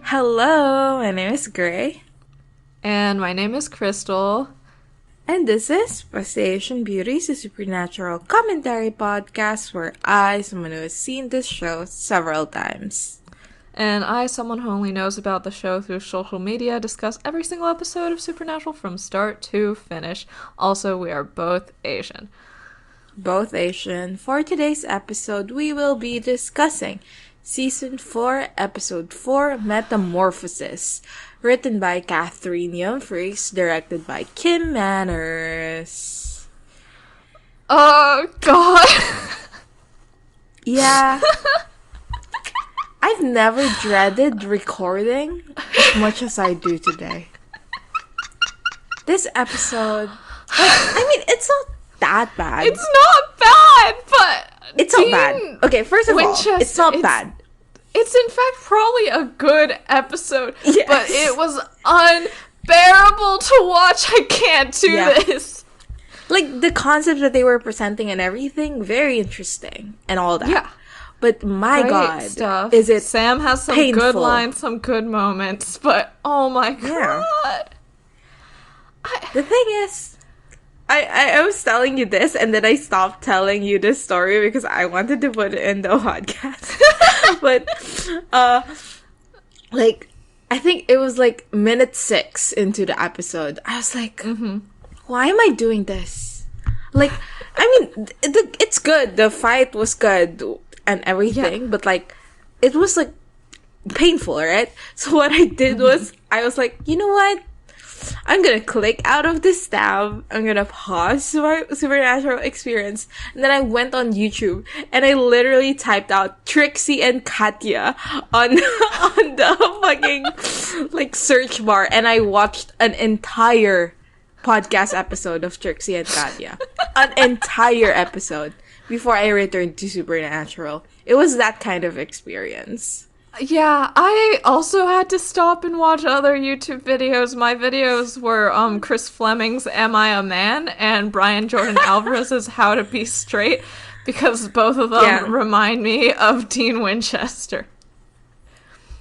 Hello, my name is Gray. And my name is Crystal. And this is Pastation Beauties, a supernatural commentary podcast where I, someone who has seen this show several times. And I, someone who only knows about the show through social media, discuss every single episode of Supernatural from start to finish. Also, we are both Asian. Both Asian. For today's episode, we will be discussing Season 4, Episode 4, Metamorphosis, written by Catherine Humphreys, directed by Kim Manners. Oh, God. Yeah. I've never dreaded recording as much as I do today. This episode, it's not that bad. It's not bad, but it's not bad. Okay, first of all, it's not bad. It's in fact probably a good episode, yes. But it was unbearable to watch. I can't do this. Like, the concept that they were presenting and everything, very interesting and all that. Yeah. But my Great God, stuff. Is it Sam has some painful. Good lines, some good moments, but oh my God. The thing is, I was telling you this, and then I stopped telling you this story because I wanted to put it in the podcast. But, I think it was, minute 6 into the episode. I was like, why am I doing this? It's good. The fight was good and everything, but, it was, painful, right? So what I did was, I was like, you know what? I'm gonna click out of this tab. I'm gonna pause my supernatural experience. And then I went on YouTube and I literally typed out Trixie and Katya on the fucking search bar, and I watched an entire podcast episode of Trixie and Katya. An entire episode before I returned to Supernatural. It was that kind of experience. Yeah, I also had to stop and watch other YouTube videos. My videos were Chris Fleming's Am I a Man? And Jordan Alvarez's How to Be Straight, because both of them remind me of Dean Winchester.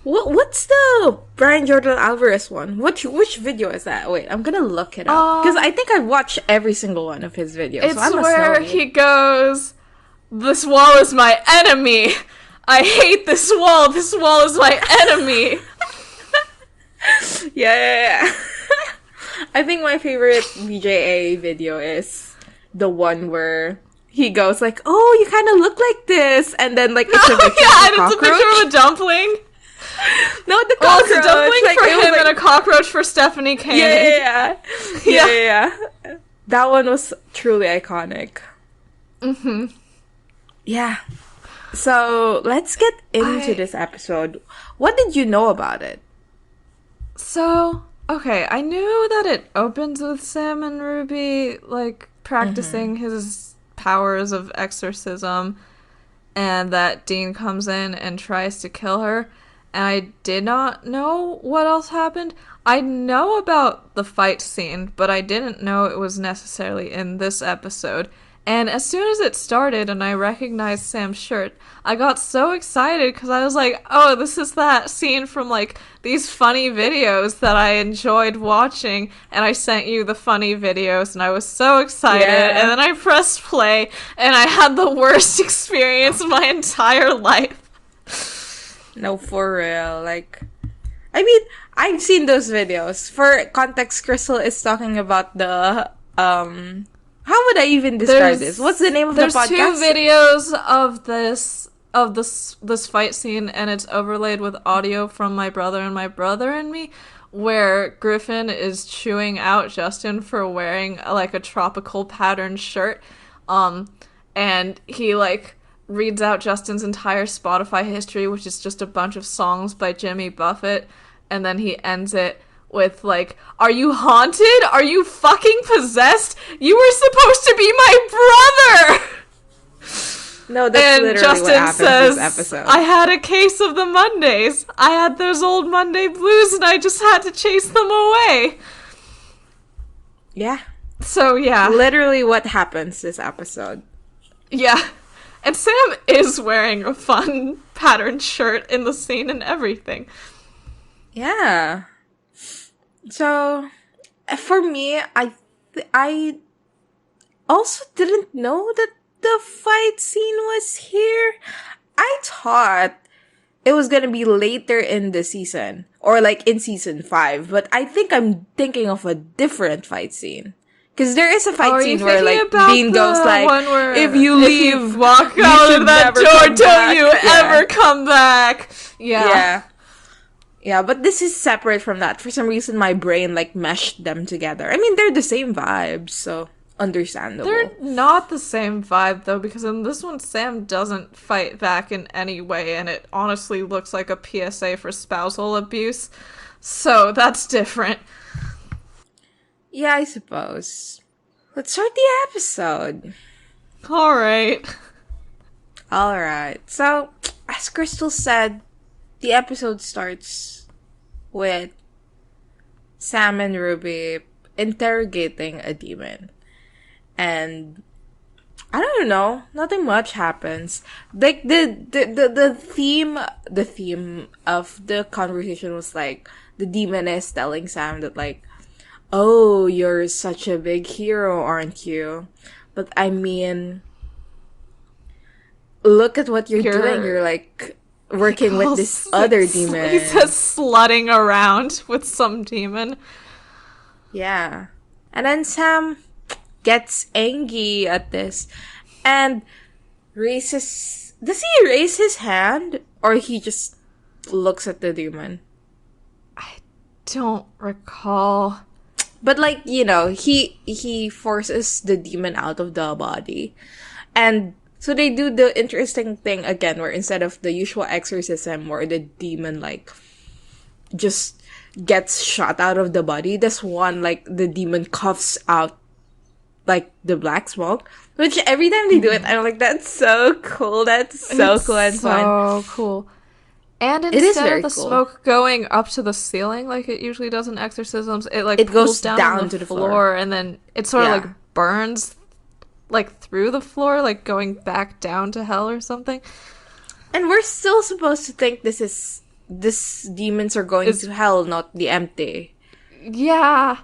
What's the Jordan Alvarez one? Which video is that? Wait, I'm gonna look it up. Because I think I've watched every single one of his videos. It's where he goes, "This wall is my enemy. I hate this wall. This wall is my enemy." Yeah. I think my favorite BJA video is the one where he goes "Oh, you kind of look like this," and then it's a picture of a cockroach. It's a picture of a dumpling. No, the cockroach. It's a dumpling for him and a cockroach for Stephanie Koenig. Yeah. That one was truly iconic. Yeah. So, let's get into this episode. What did you know about it? So, okay, I knew that it opens with Sam and Ruby, practicing his powers of exorcism, and that Dean comes in and tries to kill her, and I did not know what else happened. I know about the fight scene, but I didn't know it was necessarily in this episode. And as soon as it started and I recognized Sam's shirt, I got so excited because I was like, oh, this is that scene from, these funny videos that I enjoyed watching. And I sent you the funny videos and I was so excited. Yeah. And then I pressed play and I had the worst experience of my entire life. No, for real. I've seen those videos. For context, Crystal is talking about the, how would I even describe this? What's the name of the podcast? There's 2 videos of this fight scene, and it's overlaid with audio from my brother and me, where Griffin is chewing out Justin for wearing a tropical patterned shirt, and he reads out Justin's entire Spotify history, which is just a bunch of songs by Jimmy Buffett, and then he ends it with are you haunted? Are you fucking possessed? You were supposed to be my brother! No, that's And literally Justin what happens says, this episode. I had a case of the Mondays. I had those old Monday blues and I just had to chase them away. Yeah. So, yeah. Literally what happens this episode. Yeah. And Sam is wearing a fun patterned shirt in the scene and everything. Yeah. So, for me, I also didn't know that the fight scene was here. I thought it was gonna be later in the season, or like in season 5, but I think I'm thinking of a different fight scene. Because there is a fight scene where like Dean goes like, if you leave, walk out of that door, don't you ever come back. Yeah. Yeah, but this is separate from that. For some reason, my brain like meshed them together. I mean, they're the same vibes, so understandable. They're not the same vibe, though, because in this one, Sam doesn't fight back in any way, and it honestly looks like a PSA for spousal abuse. So, that's different. Yeah, I suppose. Let's start the episode. Alright. So, as Crystal said, the episode starts with Sam and Ruby interrogating a demon. And I don't know, nothing much happens. Like the theme of the conversation was like the demon is telling Sam that like, oh, you're such a big hero, aren't you? But I mean, look at what you're doing. You're like working with this other demon. He says slutting around with some demon. Yeah. And then Sam gets angry at this and raises... Does he raise his hand? Or he just looks at the demon? I don't recall. But like, you know, he forces the demon out of the body. And so they do the interesting thing again where instead of the usual exorcism where the demon like just gets shot out of the body, this one like the demon coughs out like the black smoke. Which every time they do it, I'm like, that's so cool. That's so cool and fun. So cool. And instead of the smoke going up to the ceiling like it usually does in exorcisms, it goes down to the floor and then it sort of like burns like through the floor, like going back down to hell or something. And we're still supposed to think this demons are going to hell, not the empty. Yeah.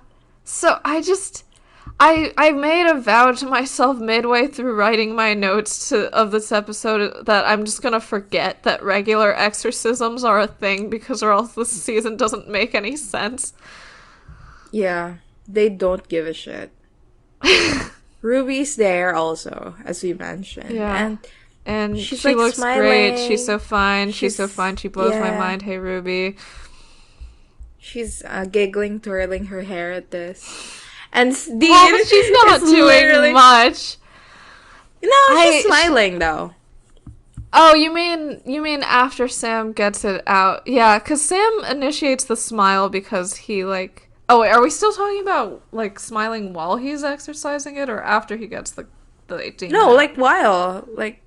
So I made a vow to myself midway through writing my notes of this episode that I'm just gonna forget that regular exorcisms are a thing because or else this season doesn't make any sense. Yeah, they don't give a shit. Ruby's there also, as we mentioned. Yeah. And she like looks smiling. Great. She's so fine. She's so fine. She blows my mind. Hey, Ruby. She's giggling, twirling her hair at this. And Dean, she's not doing much. No, she's smiling though. Oh, you mean after Sam gets it out? Yeah, because Sam initiates the smile because he like. Oh, wait, are we still talking about like smiling while he's exercising it, or after he gets the 18? No, like while like.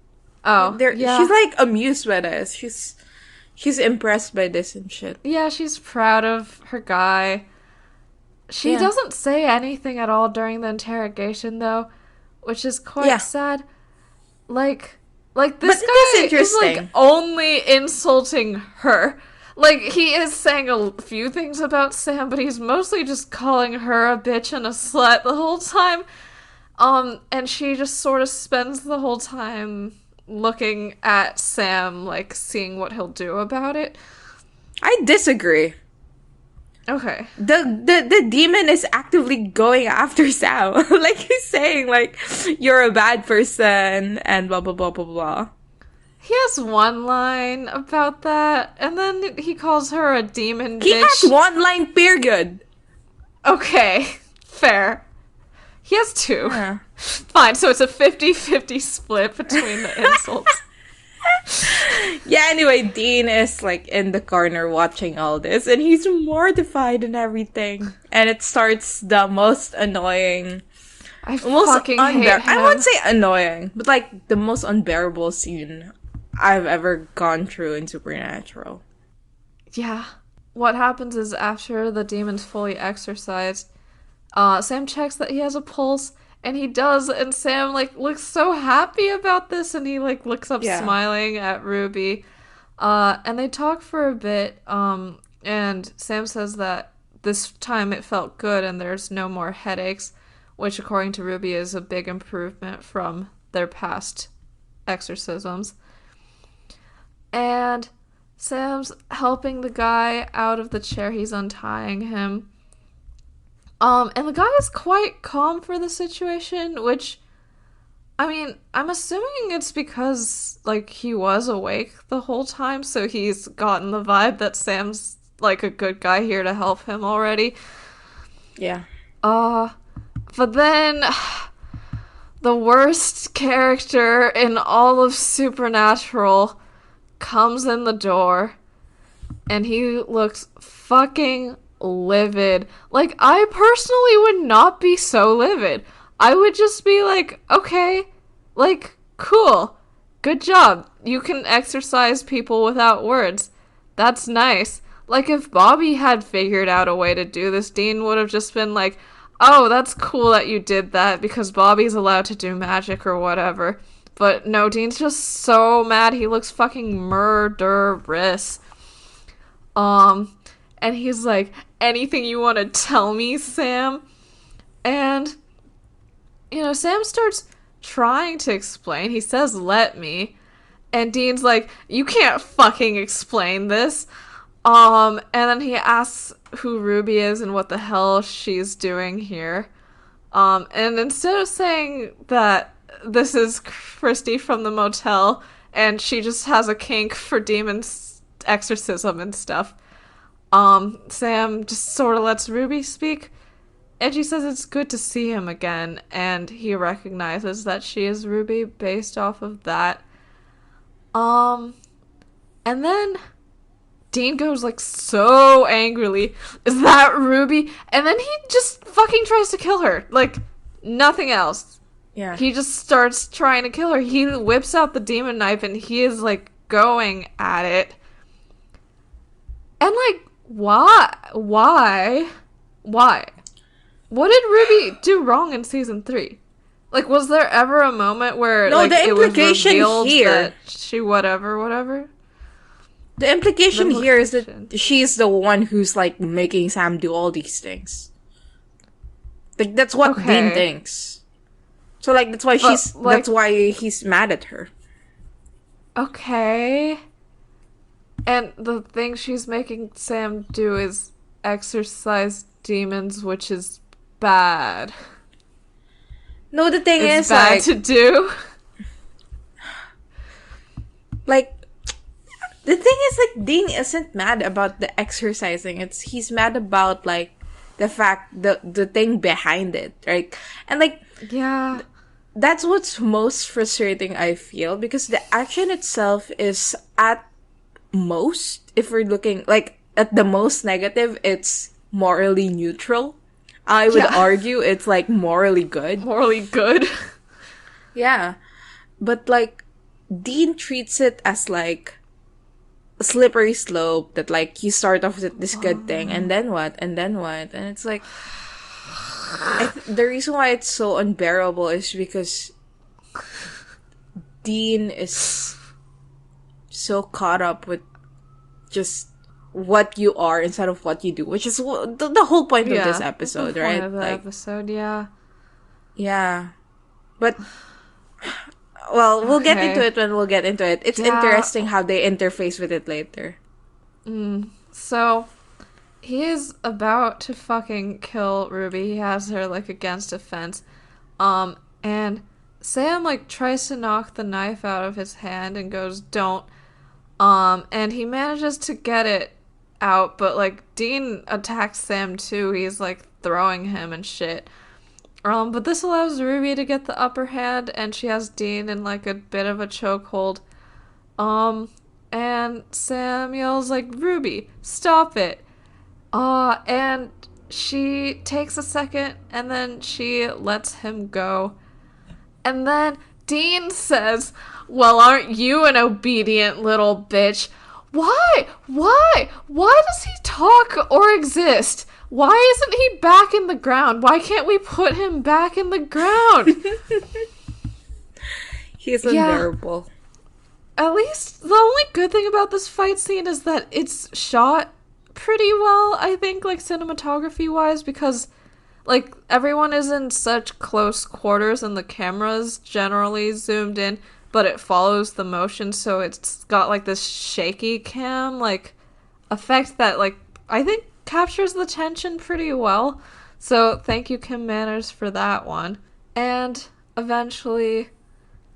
Oh, yeah. She's like amused by this. She's impressed by this and shit. Yeah, she's proud of her guy. She doesn't say anything at all during the interrogation, though, which is quite sad. Like this guy is, like, only insulting her. Like, he is saying a few things about Sam, but he's mostly just calling her a bitch and a slut the whole time. And she just sort of spends the whole time looking at Sam, like, seeing what he'll do about it. I disagree. Okay. The demon is actively going after Sam. Like, he's saying, like, you're a bad person, and blah, blah, blah, blah, blah. He has one line about that, and then he calls her a demon bitch. He has one line, period. Okay, fair. He has two. Yeah. Fine, so it's a 50-50 split between the insults. Yeah, anyway, Dean is like in the corner watching all this and he's mortified and everything. And it starts the most annoying I fucking hate him. I won't say annoying, but like the most unbearable scene I've ever gone through in Supernatural. Yeah. What happens is after the demon's fully exorcised, Sam checks that he has a pulse, and he does, and Sam, like, looks so happy about this, and he, like, looks up smiling at Ruby. And they talk for a bit, and Sam says that this time it felt good and there's no more headaches, which according to Ruby is a big improvement from their past exorcisms. And Sam's helping the guy out of the chair. He's untying him. And the guy is quite calm for the situation, which, I mean, I'm assuming it's because, like, he was awake the whole time, so he's gotten the vibe that Sam's, like, a good guy here to help him already. Yeah. But then, the worst character in all of Supernatural comes in the door, and he looks fucking livid. Like, I personally would not be so livid. I would just be like, okay, like, cool, good job. You can exorcise people without words. That's nice. Like, if Bobby had figured out a way to do this, Dean would have just been like, oh, that's cool that you did that because Bobby's allowed to do magic or whatever. But no, Dean's just so mad. He looks fucking murderous. And he's like, anything you want to tell me, Sam? And, you know, Sam starts trying to explain. He says, let me. And Dean's like, you can't fucking explain this. And then he asks who Ruby is and what the hell she's doing here. And instead of saying that this is Christy from the motel and she just has a kink for demons exorcism and stuff, Sam just sort of lets Ruby speak, and she says it's good to see him again, and he recognizes that she is Ruby based off of that. And then Dean goes, like, so angrily, is that Ruby? And then he just fucking tries to kill her. Like, nothing else. Yeah. He just starts trying to kill her. He whips out the demon knife, and he is, like, going at it. And, like, why? What did Ruby do wrong in season 3? Like, was there ever a moment where, no, like, the it was implication revealed here that she whatever? The implication here is that she's the one who's, like, making Sam do all these things. Like, that's what Dean thinks. So, like, that's why that's why he's mad at her. Okay. And the thing she's making Sam do is exorcise demons, which is bad. No, the thing it's is, bad like, to do. Like, the thing is, like, Dean isn't mad about the exercising. He's mad about, like, the fact, the thing behind it, right? And, like, yeah, that's what's most frustrating, I feel, because the action itself is at most, if we're looking, like, at the most negative, it's morally neutral. I would argue it's, like, morally good. Morally good? Yeah. But, like, Dean treats it as, like, a slippery slope that, like, you start off with this good thing, and then what? And then what? And it's, like, the reason why it's so unbearable is because Dean is so caught up with just what you are instead of what you do, which is the whole point of this episode, the right? Point of the episode, yeah. Yeah. But, well, we'll get into it when we'll get into it. It's interesting how they interface with it later. So, he is about to fucking kill Ruby. He has her, like, against a fence. And Sam, like, tries to knock the knife out of his hand and goes, don't. And he manages to get it out, but, like, Dean attacks Sam too. He's, like, throwing him and shit. But this allows Ruby to get the upper hand, and she has Dean in, like, a bit of a chokehold. And Sam yells, like, Ruby, stop it. And she takes a second and then she lets him go. And then Dean says, "Well, aren't you an obedient little bitch? Why? Why? Why does he talk or exist? Why isn't he back in the ground? Why can't we put him back in the ground?" He's unbearable. At least the only good thing about this fight scene is that it's shot pretty well, I think, like cinematography wise, because like everyone is in such close quarters and the camera's generally zoomed in, but it follows the motion, so it's got like this shaky cam like effect that like I think captures the tension pretty well. So thank you, Kim Manners, for that one. And eventually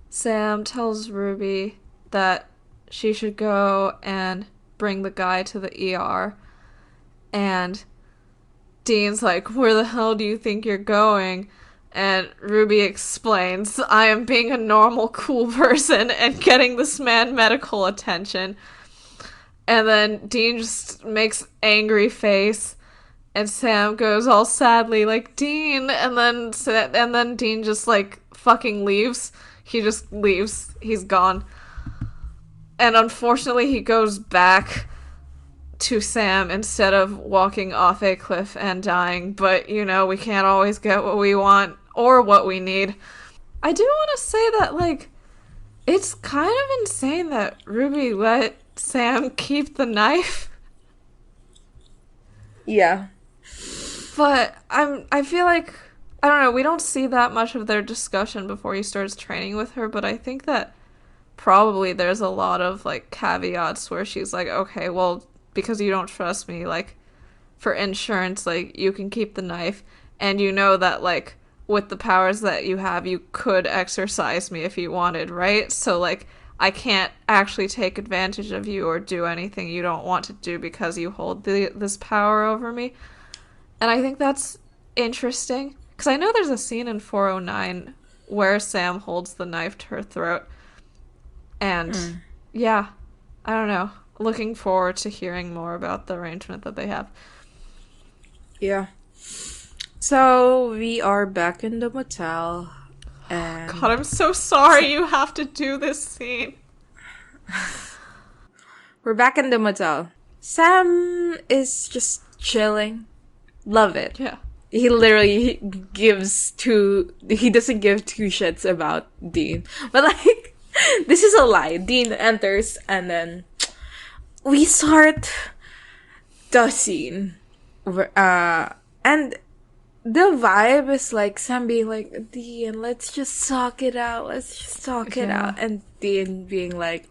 Sam tells Ruby that she should go and bring the guy to the ER. And Dean's like, "Where the hell do you think you're going?" And Ruby explains, "I am being a normal, cool person and getting this man medical attention." And then Dean just makes angry face. And Sam goes all sadly, like, "Dean," and then Dean just, like, fucking leaves. He just leaves. He's gone. And unfortunately, he goes back to Sam instead of walking off a cliff and dying. But, you know, we can't always get what we want or what we need. I do want to say that, like, it's kind of insane that Ruby let Sam keep the knife. Yeah. But I feel like, I don't know, we don't see that much of their discussion before he starts training with her, but I think that probably there's a lot of, like, caveats where she's like, "Okay, well, because you don't trust me, like, for insurance, like, you can keep the knife, and you know that, like, with the powers that you have, you could exorcise me if you wanted, right? So, like, I can't actually take advantage of you or do anything you don't want to do because you hold this power over me." And I think that's interesting, because I know there's a scene in 409 where Sam holds the knife to her throat. And, yeah, I don't know. Looking forward to hearing more about the arrangement that they have. Yeah. So, we are back in the motel. And God, I'm so sorry you have to do this scene. We're back in the motel. Sam is just chilling. Love it. Yeah. He literally he doesn't give two shits about Dean. But, like, this is a lie. Dean enters, and then we start the scene. And the vibe is, like, Sam being like, "Dean, let's just talk it out. Let's just talk it out." And Dean being like,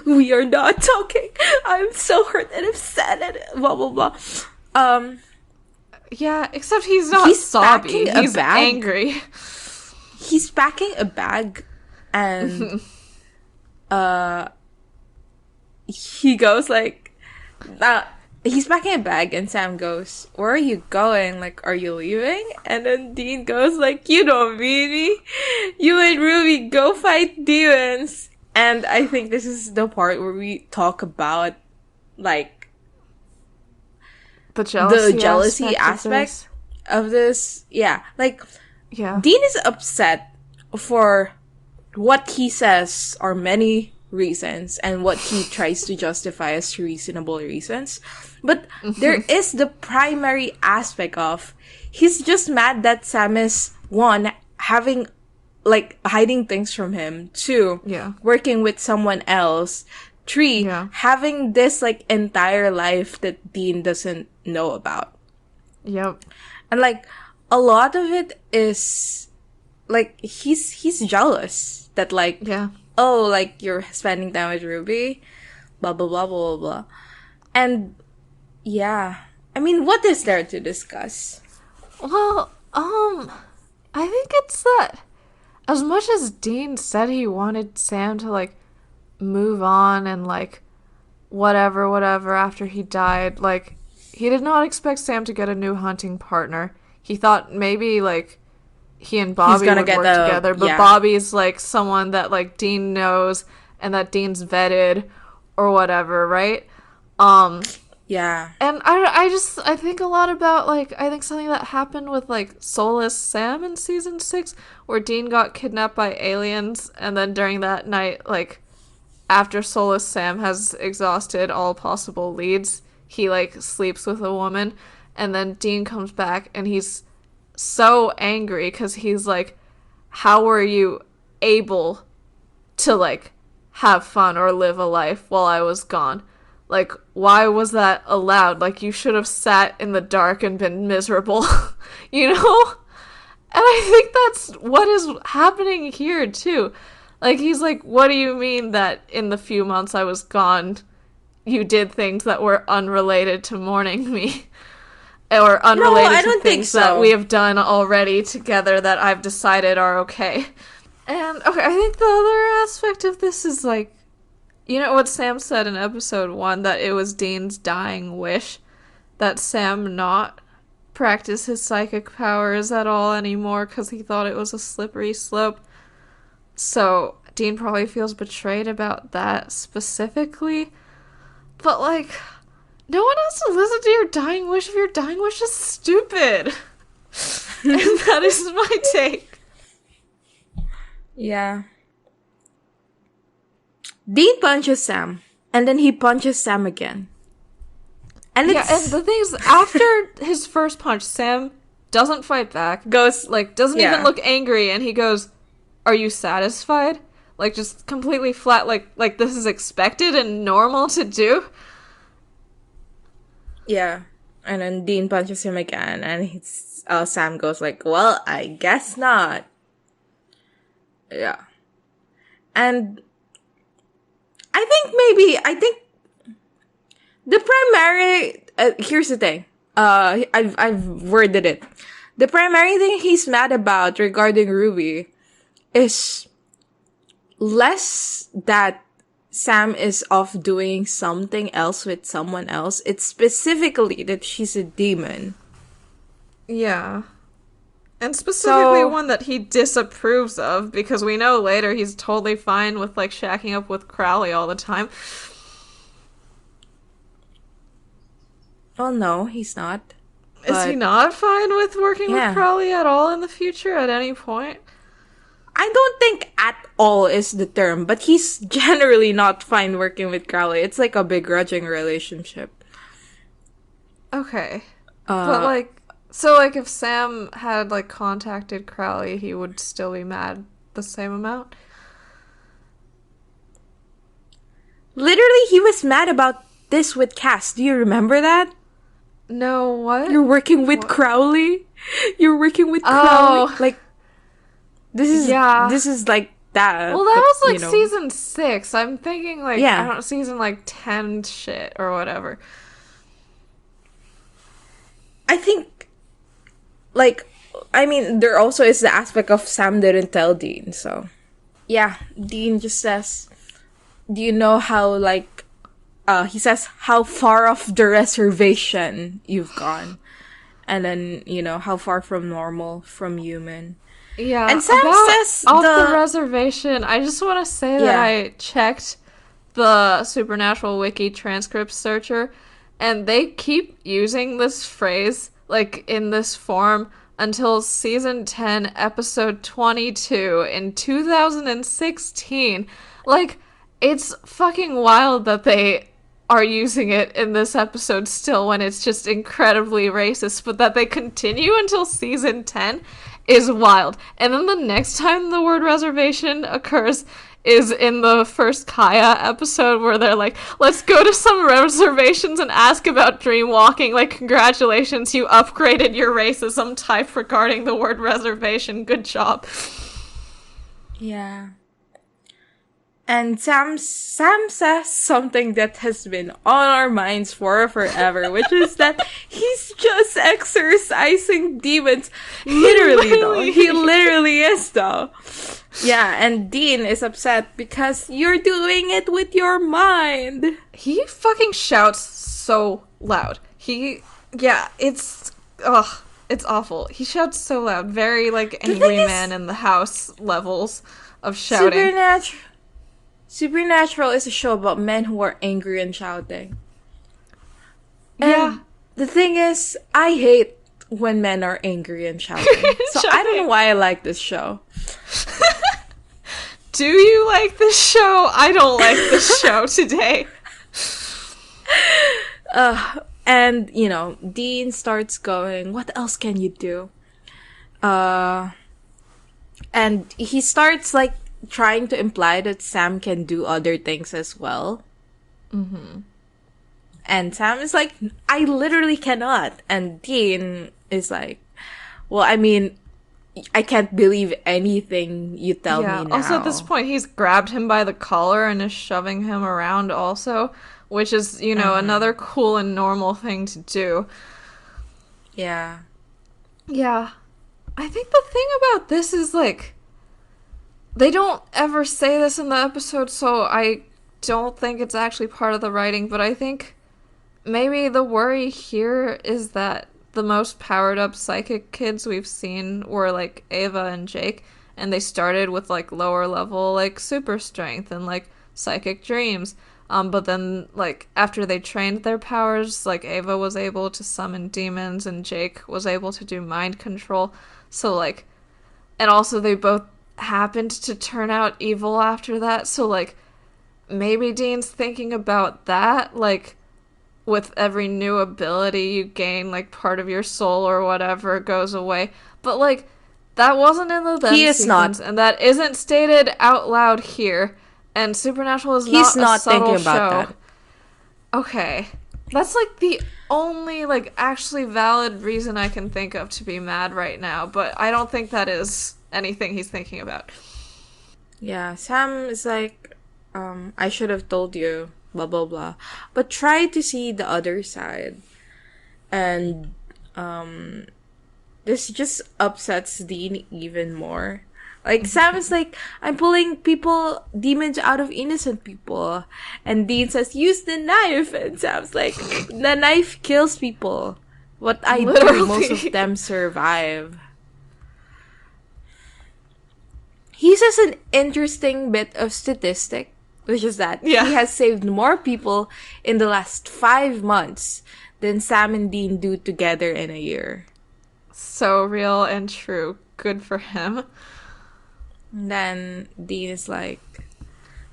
"We are not talking. I'm so hurt and upset and blah, blah, blah." Yeah, except he's not sobby. He's angry. He's packing a bag, and he goes like, he's packing a bag, and Sam goes, "Where are you going? Like, are you leaving?" And then Dean goes like, "You don't mean me. You and Ruby go fight demons." And I think this is the part where we talk about, like, the jealousy aspect of this. Yeah. Like, Dean is upset for what he says are many reasons and what he tries to justify as reasonable reasons. But there is the primary aspect of he's just mad that Sam is, one, having, like, hiding things from him, two, working with someone else, three, having this, like, entire life that Dean doesn't know about. Yep. And, like, a lot of it is, like, he's jealous that, like, oh, like, you're spending time with Ruby, blah, blah, blah, blah, blah. And, yeah. I mean, what is there to discuss? Well, I think it's that as much as Dean said he wanted Sam to, like, move on and, like, whatever after he died, like, he did not expect Sam to get a new hunting partner. He thought maybe, like, he and Bobby would work together, but Bobby's, like, someone that, like, Dean knows and that Dean's vetted or whatever, right? Yeah. And I think a lot about, like, I think something that happened with, like, Soulless Sam in season 6, where Dean got kidnapped by aliens, and then during that night, like, after Soulless Sam has exhausted all possible leads, he, like, sleeps with a woman, and then Dean comes back, and he's so angry, because he's like, how were you able to, like, have fun or live a life while I was gone? Like, why was that allowed? Like, you should have sat in the dark and been miserable, you know? And I think that's what is happening here, too. Like, he's like, what do you mean that in the few months I was gone, you did things that were unrelated to mourning me? Or unrelated I to don't think things that so. we have done already together that I've decided are okay. And, okay, I think the other aspect of this is, like, you know what Sam said in episode 1, that it was Dean's dying wish that Sam not practice his psychic powers at all anymore because he thought it was a slippery slope. So Dean probably feels betrayed about that specifically. But, like, no one has to listen to your dying wish if your dying wish is stupid. And that is my take. Yeah. Dean punches Sam, and then he punches Sam again. And Yeah, and the thing is, after his first punch, Sam doesn't fight back, goes like, doesn't even look angry, and he goes, are you satisfied? Like, just completely flat, like this is expected and normal to do? Yeah. And then Dean punches him again, and Sam goes like, well, I guess not. Yeah. And I think the primary, here's the thing. I've worded it. The primary thing he's mad about regarding Ruby is less that Sam is off doing something else with someone else. It's specifically that she's a demon. Yeah. And specifically one that he disapproves of, because we know later he's totally fine with, like, shacking up with Crowley all the time. Well, no, he's not. Is he not fine with working with Crowley at all in the future at any point? I don't think at all is the term, but he's generally not fine working with Crowley. It's like a begrudging relationship. Okay. But, like, so, like, if Sam had, like, contacted Crowley, he would still be mad the same amount? Literally, he was mad about this with Cass. Do you remember that? No, what? You're working with Crowley? You're working with Crowley? Like, this is like that. Well, that was, like, season 6. I'm thinking, like, I don't know, season, like, 10 shit or whatever. I think, like, I mean, there also is the aspect of Sam didn't tell Dean, so. Yeah, Dean just says, do you know how, like, he says how far off the reservation you've gone. And then, you know, how far from normal, from human. Yeah, and Sam says off the reservation, I just want to say that I checked the Supernatural Wiki transcript searcher, and they keep using this phrase, like, in this form until season 10, episode 22 in 2016. Like, it's fucking wild that they are using it in this episode still when it's just incredibly racist, but that they continue until season 10 is wild. And then the next time the word reservation occurs is in the first Kaya episode, where they're like, let's go to some reservations and ask about dream walking. Like, congratulations, you upgraded your racism type regarding the word reservation. Good job. Yeah. And Sam says something that has been on our minds for forever, which is that he's just exorcising demons. Literally, though. He literally is, though. Yeah, and Dean is upset because you're doing it with your mind. He fucking shouts so loud. It's awful. He shouts so loud. Very, like, angry man in the house levels of shouting. Supernatural is a show about men who are angry and shouting. Yeah. And the thing is, I hate when men are angry and shouting. So I don't know why I like this show. Do you like this show? I don't like this show today. And, you know, Dean starts going, what else can you do? And he starts, like, trying to imply that Sam can do other things as well. Mm-hmm. And Sam is like, I literally cannot. And Dean is like, well, I mean, I can't believe anything you tell me now. Also, at this point, he's grabbed him by the collar and is shoving him around also, which is, you know, another cool and normal thing to do. Yeah. Yeah. I think the thing about this is, like, they don't ever say this in the episode, so I don't think it's actually part of the writing, but I think maybe the worry here is that the most powered up psychic kids we've seen were, like, Ava and Jake, and they started with, like, lower level, like, super strength and, like, psychic dreams. But then, like, after they trained their powers, like, Ava was able to summon demons and Jake was able to do mind control. So, like, and also they both happened to turn out evil after that. So, like, maybe Dean's thinking about that, like, with every new ability you gain, like, part of your soul or whatever goes away. But, like, that wasn't in the then sequence, and that isn't stated out loud here. And Supernatural is He's not a subtle thinking about show. that. Okay. That's, like, the only, like, actually valid reason I can think of to be mad right now, but I don't think that is anything he's thinking about. Yeah, Sam is like, I should have told you, blah, blah, blah. But try to see the other side. And, this just upsets Dean even more. Like, Sam is like, I'm pulling demons out of innocent people. And Dean says, use the knife. And Sam's like, the knife kills people. What I do, most of them survive. He says an interesting bit of statistic, which is that he has saved more people in the last 5 months than Sam and Dean do together in a year. So real and true. Good for him. And then Dean is like,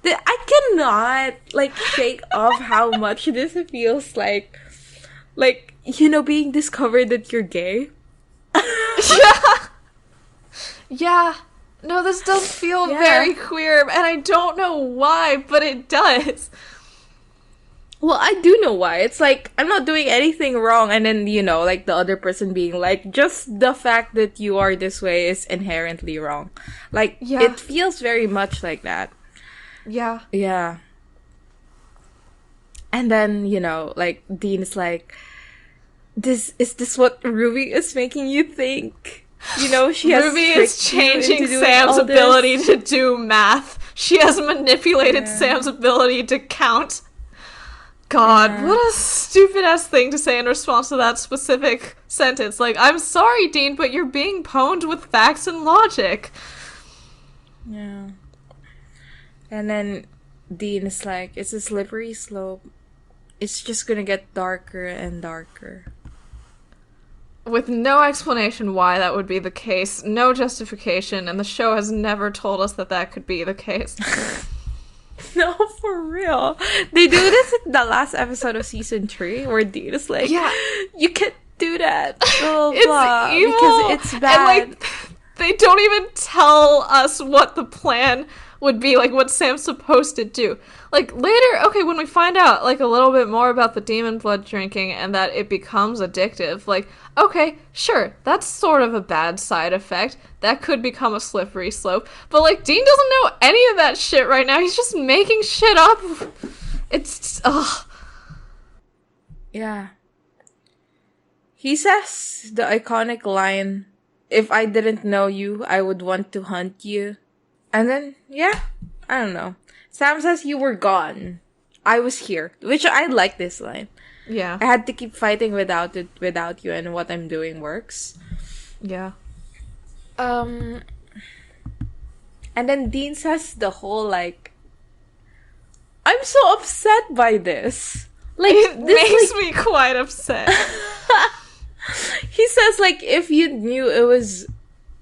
I cannot, like, shake off how much this feels like, you know, being discovered that you're gay. Yeah. No, this does feel very queer, and I don't know why, but it does. Well, I do know why. It's like, I'm not doing anything wrong, and then, you know, like, the other person being like, just the fact that you are this way is inherently wrong. Like, it feels very much like that. Yeah. Yeah. And then, you know, like, Dean is like, is this what Ruby is making you think? You know, she has Ruby is changing Sam's ability to do math. She has manipulated Sam's ability to count. God, what a stupid-ass thing to say in response to that specific sentence. Like, I'm sorry, Dean, but you're being pwned with facts and logic. Yeah. And then Dean is like, it's a slippery slope. It's just gonna get darker and darker. With no explanation why that would be the case, no justification, and the show has never told us that that could be the case. No, for real. They do this in the last episode of season 3, where Dean is like, you can't do that. Blah, it's blah, evil. Because it's bad. And, like, they don't even tell us what the plan would be, like, what Sam's supposed to do. Like, later, okay, when we find out, like, a little bit more about the demon blood drinking and that it becomes addictive, like, okay, sure, that's sort of a bad side effect. That could become a slippery slope. But, like, Dean doesn't know any of that shit right now. He's just making shit up. It's, ugh. Yeah. He says the iconic line, if I didn't know you, I would want to hunt you. And then, I don't know. Sam says you were gone. I was here. Which I like this line. Yeah. I had to keep fighting without you, and what I'm doing works. Yeah. And then Dean says the whole, like, I'm so upset by this. Like, it this, makes like, me quite upset. he says, like, if you knew it was,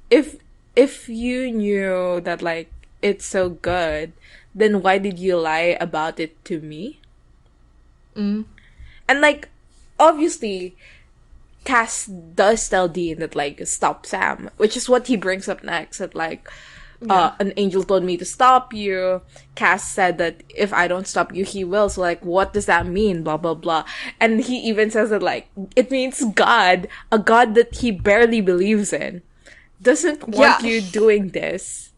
if you knew that, like, it's so good, then why did you lie about it to me? Mm. And, like, obviously, Cass does tell Dean that, like, stop Sam, which is what he brings up next, that, like, an angel told me to stop you. Cass said that if I don't stop you, he will. So, like, what does that mean? Blah, blah, blah. And he even says that, like, it means God, a God that he barely believes in, doesn't want you doing this.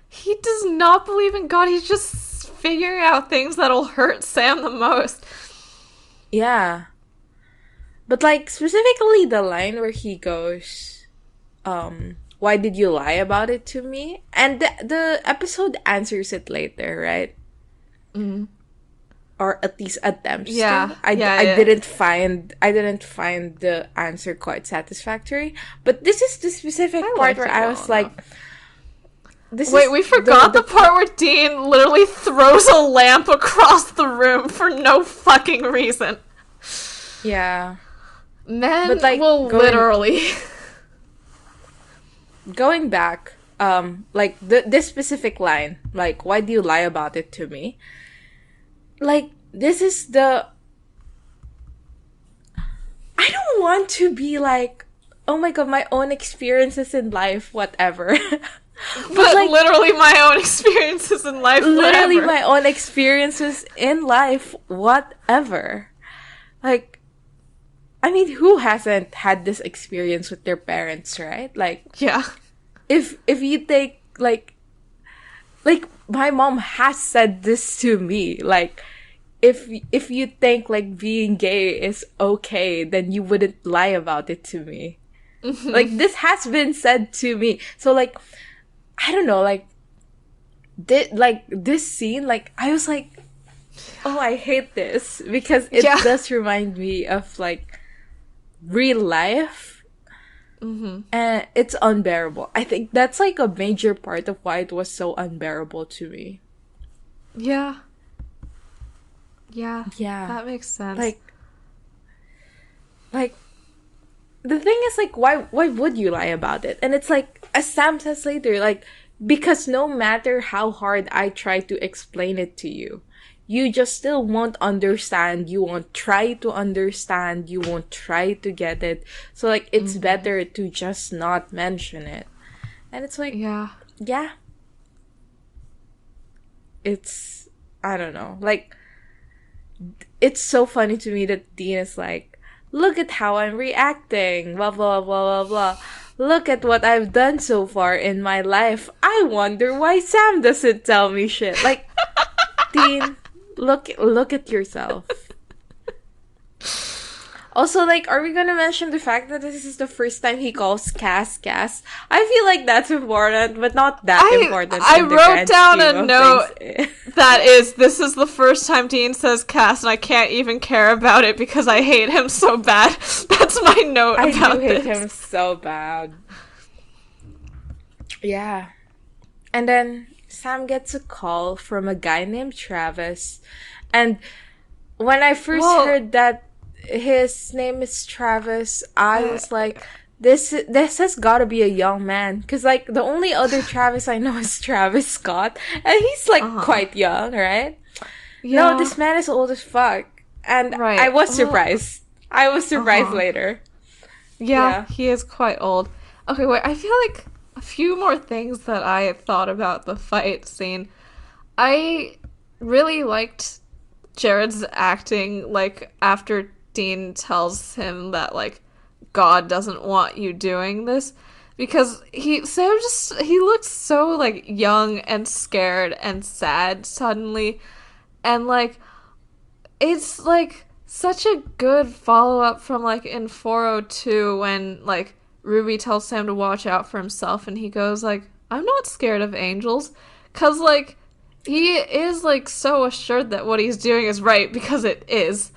He does not believe in God. He's just figuring out things that'll hurt Sam the most. Yeah. But, like, specifically the line where he goes, why did you lie about it to me? And the episode answers it later, right? Mm. Or at least attempts Yeah. to. I didn't find the answer quite satisfactory. But this is the specific part where I was like, wait, we forgot the part where Dean literally throws a lamp across the room for no fucking reason. Yeah. Men but, like, will literally... Going back, like, this specific line, like, why do you lie about it to me? Like, this is the... I don't want to be like, oh my god, my own experiences in life, whatever. but like, literally my own experiences in life, literally whatever. my own experiences in life, whatever. Like, I mean, who hasn't had this experience with their parents, right? Like, yeah. If you take, like, my mom has said this to me, like, if you think, like, being gay is okay, then you wouldn't lie about it to me. Mm-hmm. Like, this has been said to me. So, like, I don't know, like, this scene, like, I was like, oh, I hate this, because it does remind me of, like, real life. Mm-hmm. And it's unbearable. I think that's, like, a major part of why it was so unbearable to me. Yeah. Yeah. That makes sense. Like, the thing is, like, why would you lie about it? And it's like, as Sam says later, like, because no matter how hard I try to explain it to you, you just still won't understand. You won't try to understand. You won't try to get it. So, like, it's better to just not mention it. And it's like, yeah. It's, I don't know. Like, it's so funny to me that Dean is like, look at how I'm reacting. Blah, blah, blah, blah, blah. Look at what I've done so far in my life. I wonder why Sam doesn't tell me shit. Like, Dean... Look at yourself. Also, like, are we gonna mention the fact that this is the first time he calls Cass? I feel like that's important, but not that important. I wrote down a note this is the first time Dean says Cass, and I can't even care about it because I hate him so bad. That's my note about this. I do hate him so bad. Yeah. And then Sam gets a call from a guy named Travis. And when I first heard that his name is Travis, I was like, this has got to be a young man. Because, like, the only other Travis I know is Travis Scott. And he's, like, quite young, right? Yeah. No, this man is old as fuck. And I was surprised. I was surprised later. Yeah, he is quite old. Okay, wait, I feel like a few more things that I thought about the fight scene. I really liked Jared's acting, like, after Dean tells him that, like, God doesn't want you doing this, because Sam looks so, like, young and scared and sad suddenly, and, like, it's, like, such a good follow-up from, like, in 402 when, like, Ruby tells Sam to watch out for himself, and he goes, like, I'm not scared of angels, because, like, he is, like, so assured that what he's doing is right, because it is,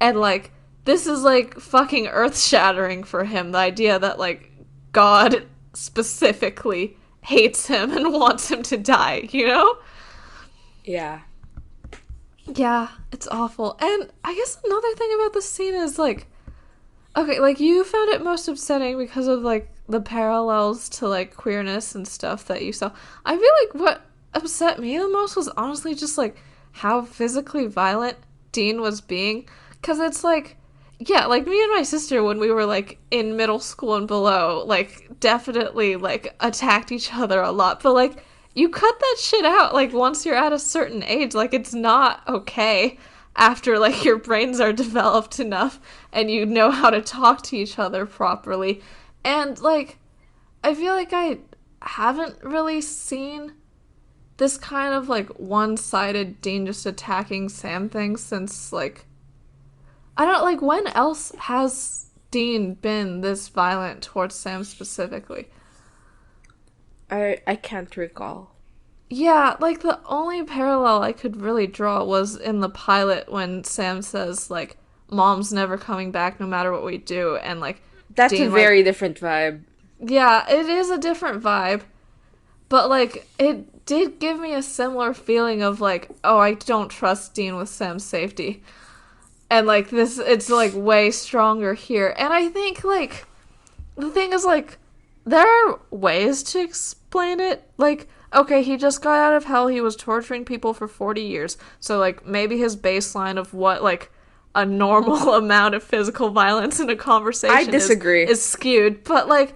and, like, this is, like, fucking earth-shattering for him, the idea that, like, God specifically hates him and wants him to die, you know? Yeah. Yeah, it's awful. And I guess another thing about this scene is, like, okay, like, you found it most upsetting because of, like, the parallels to, like, queerness and stuff that you saw. I feel like what upset me the most was honestly just, like, how physically violent Dean was being. Because it's, like, yeah, like, me and my sister, when we were, like, in middle school and below, like, definitely, like, attacked each other a lot. But, like, you cut that shit out, like, once you're at a certain age. Like, it's not okay after, like, your brains are developed enough and you know how to talk to each other properly. And, like, I feel like I haven't really seen this kind of, like, one-sided Dean just attacking Sam thing since, like, I don't, like, when else has Dean been this violent towards Sam specifically? I can't recall. Yeah, like, the only parallel I could really draw was in the pilot when Sam says, like, Mom's never coming back no matter what we do, and, like, That's Dean, a very like, different vibe. yeah, it is a different vibe, but, like, it did give me a similar feeling of, like, oh, I don't trust Dean with Sam's safety. And, like, this, it's, like, way stronger here. And I think, like, the thing is, like, there are ways to explain it. Like, okay, he just got out of hell. He was torturing people for 40 years. So, like, maybe his baseline of what, like, a normal amount of physical violence in a conversation I disagree. is skewed. But, like,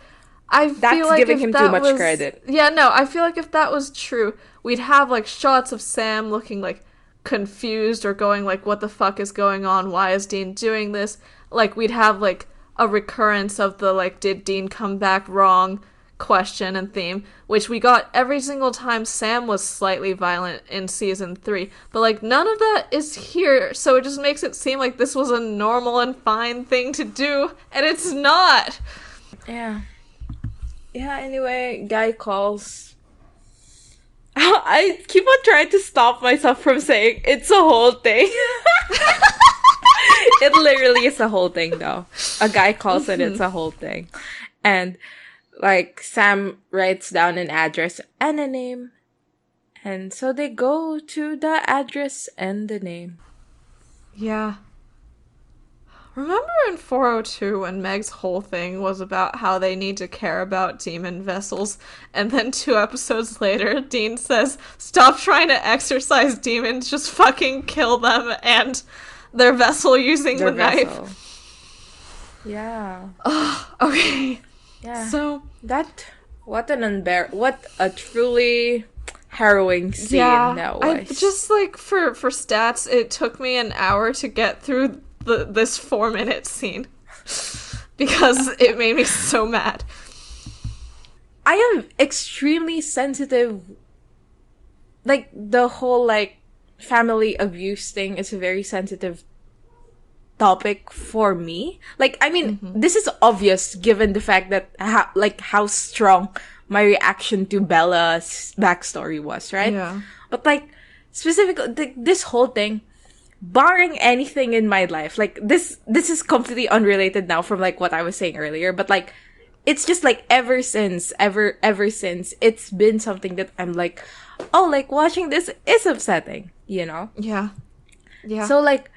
I That's feel like giving if him that too much was... credit. Yeah, no, I feel like if that was true, we'd have, like, shots of Sam looking, like, confused or going, like, what the fuck is going on? Why is Dean doing this? Like, we'd have, like, a recurrence of the, like, did Dean come back wrong question and theme, which we got every single time Sam was slightly violent in season 3. But, like, none of that is here, so it just makes it seem like this was a normal and fine thing to do, and it's not. Yeah. Yeah, anyway, guy calls. I keep on trying to stop myself from saying it's a whole thing. It literally is a whole thing, though. A guy calls and it's a whole thing. And, like, Sam writes down an address and a name. And so they go to the address and the name. Yeah. Remember in 402 when Meg's whole thing was about how they need to care about demon vessels, and then 2 episodes later, Dean says, stop trying to exorcise demons, just fucking kill them and their vessel using the knife. Yeah. Okay. Yeah. So, what a truly harrowing scene that was. I just, like, for stats, it took me an hour to get through this 4-minute scene because it made me so mad. I am extremely sensitive. Like, the whole, like, family abuse thing is a very sensitive topic for me. Like, I mean, this is obvious given the fact that how strong my reaction to Bella's backstory was, right? Yeah. But, like, specifically, this whole thing, barring anything in my life, like, this is completely unrelated now from, like, what I was saying earlier, but, like, it's just, like, ever since, it's been something that I'm like, oh, like, watching this is upsetting, you know? Yeah. Yeah. So, like,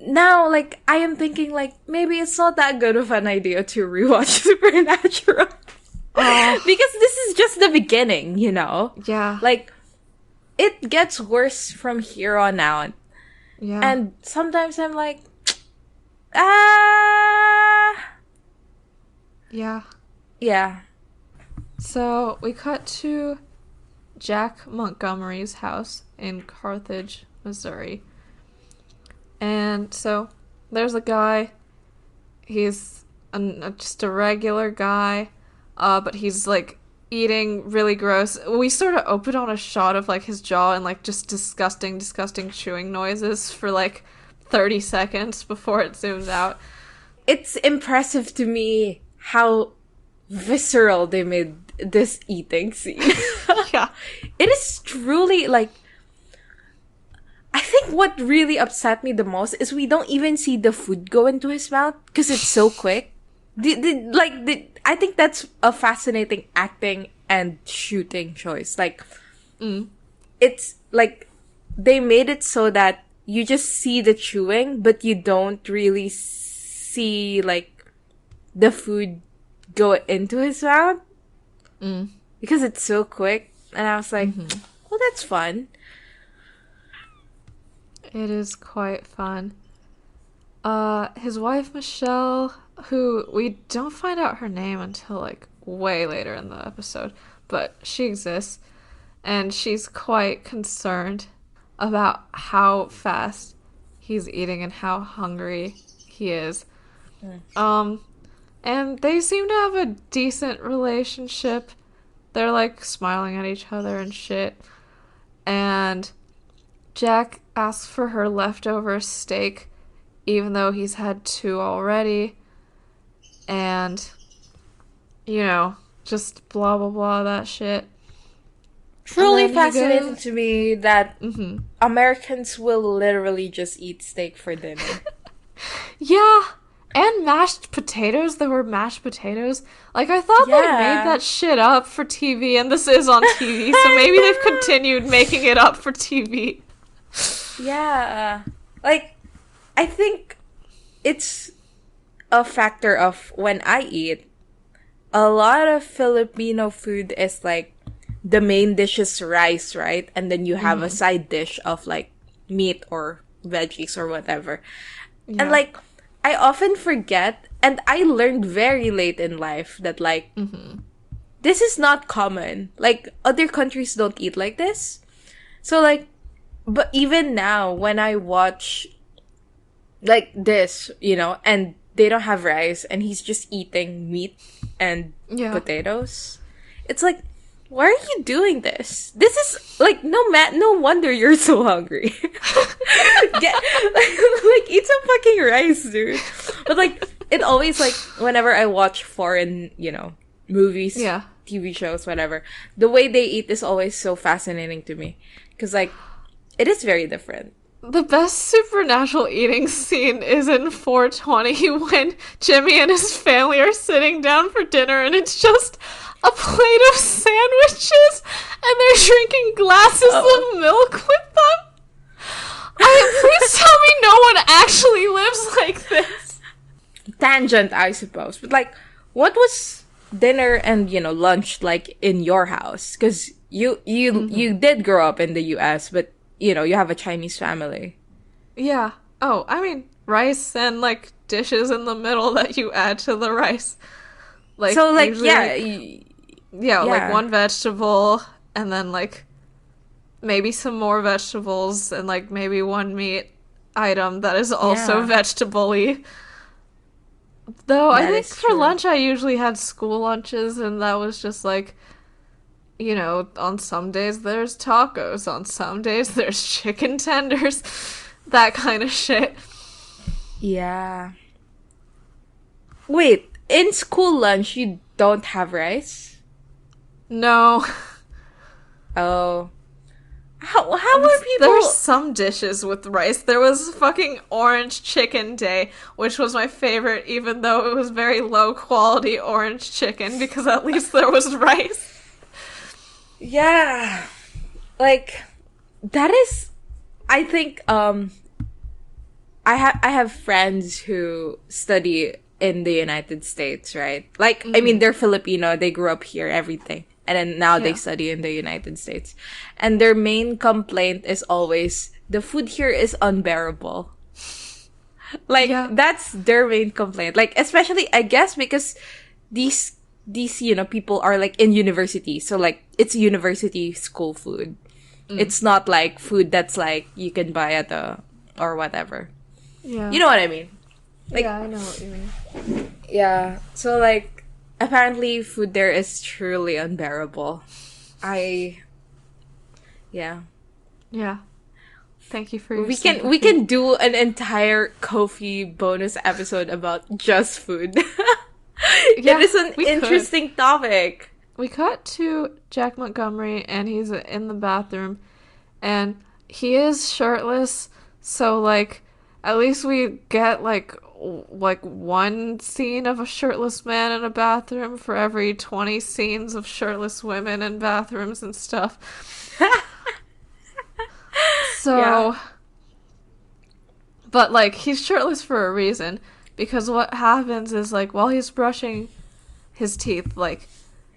now, like, I am thinking, like, maybe it's not that good of an idea to rewatch Supernatural. Because this is just the beginning, you know? Yeah. Like, it gets worse from here on out. Yeah. And sometimes I'm like, Yeah. Yeah. So we cut to Jack Montgomery's house in Carthage, Missouri. And so there's a guy. He's just a regular guy, but he's, like, eating really gross. We sort of open on a shot of, like, his jaw and, like, just disgusting chewing noises for, like, 30 seconds before it zooms out. It's impressive to me how visceral they made this eating scene. Yeah. It is truly, like, I think what really upset me the most is we don't even see the food go into his mouth because it's so quick. I think that's a fascinating acting and shooting choice. Like, it's like they made it so that you just see the chewing, but you don't really see, like, the food go into his mouth. Because it's so quick. And I was like, well, that's fun. It is quite fun. His wife, Michelle, who we don't find out her name until, like, way later in the episode, but she exists, and she's quite concerned about how fast he's eating and how hungry he is. And they seem to have a decent relationship. They're, like, smiling at each other and shit. And Jack asks for her leftover steak, even though he's had 2 already. And, you know, just blah, blah, blah, that shit. Truly fascinating to me that Americans will literally just eat steak for dinner. Yeah. And mashed potatoes. There were mashed potatoes. Like, I thought they made that shit up for TV, and this is on TV, so maybe they've continued making it up for TV. Yeah. Like, I think it's a factor of when I eat, a lot of Filipino food is, like, the main dish is rice, right? And then you have a side dish of, like, meat or veggies or whatever. Yeah. And, like, I often forget, and I learned very late in life that, like, this is not common. Like, other countries don't eat like this. So, like, but even now, when I watch, like, this, you know, and they don't have rice, and he's just eating meat and potatoes, it's like, why are you doing this? This is, like, no wonder you're so hungry. Like, eat some fucking rice, dude. But, like, it always, like, whenever I watch foreign, you know, movies, TV shows, whatever, the way they eat is always so fascinating to me. Because, like, it is very different. The best supernatural eating scene is in 420 when Jimmy and his family are sitting down for dinner, and it's just a plate of sandwiches, and they're drinking glasses of milk with them. Please tell me no one actually lives like this. Tangent, I suppose. But, like, what was dinner and, you know, lunch like in your house? Because you did grow up in the US, but, you know, you have a Chinese family. Yeah. Oh, I mean, rice and, like, dishes in the middle that you add to the rice. Like, so, like, usually, like, one vegetable, and then, like, maybe some more vegetables, and, like, maybe one meat item that is also vegetable-y. Though, I think for lunch I usually had school lunches, and that was just, like, you know, on some days there's tacos, on some days there's chicken tenders, that kind of shit. Yeah. Wait, in school lunch you don't have rice? No. Oh. How are people... There's some dishes with rice. There was fucking orange chicken day, which was my favorite, even though it was very low quality orange chicken, because at least there was rice. Yeah. Like, that is... I think, I have friends who study in the United States, right? Like, I mean, they're Filipino, they grew up here, everything. And then now they study in the United States. And their main complaint is always, the food here is unbearable. Like, that's their main complaint. Like, especially, I guess, because these, you know, people are, like, in university. So, like, it's university school food. It's not, like, food that's, like, you can buy at the, or whatever. Yeah. You know what I mean? Like, yeah, I know what you mean. Yeah. So, like, apparently food there is truly unbearable. Yeah. Thank you for your we can do an entire Ko-fi bonus episode about just food. It is an interesting topic. We cut to Jack Montgomery, and he's in the bathroom, and he is shirtless, so, like, at least we get, like one scene of a shirtless man in a bathroom for every 20 scenes of shirtless women in bathrooms and stuff. So, but, like, he's shirtless for a reason, because what happens is, like, while he's brushing his teeth, like,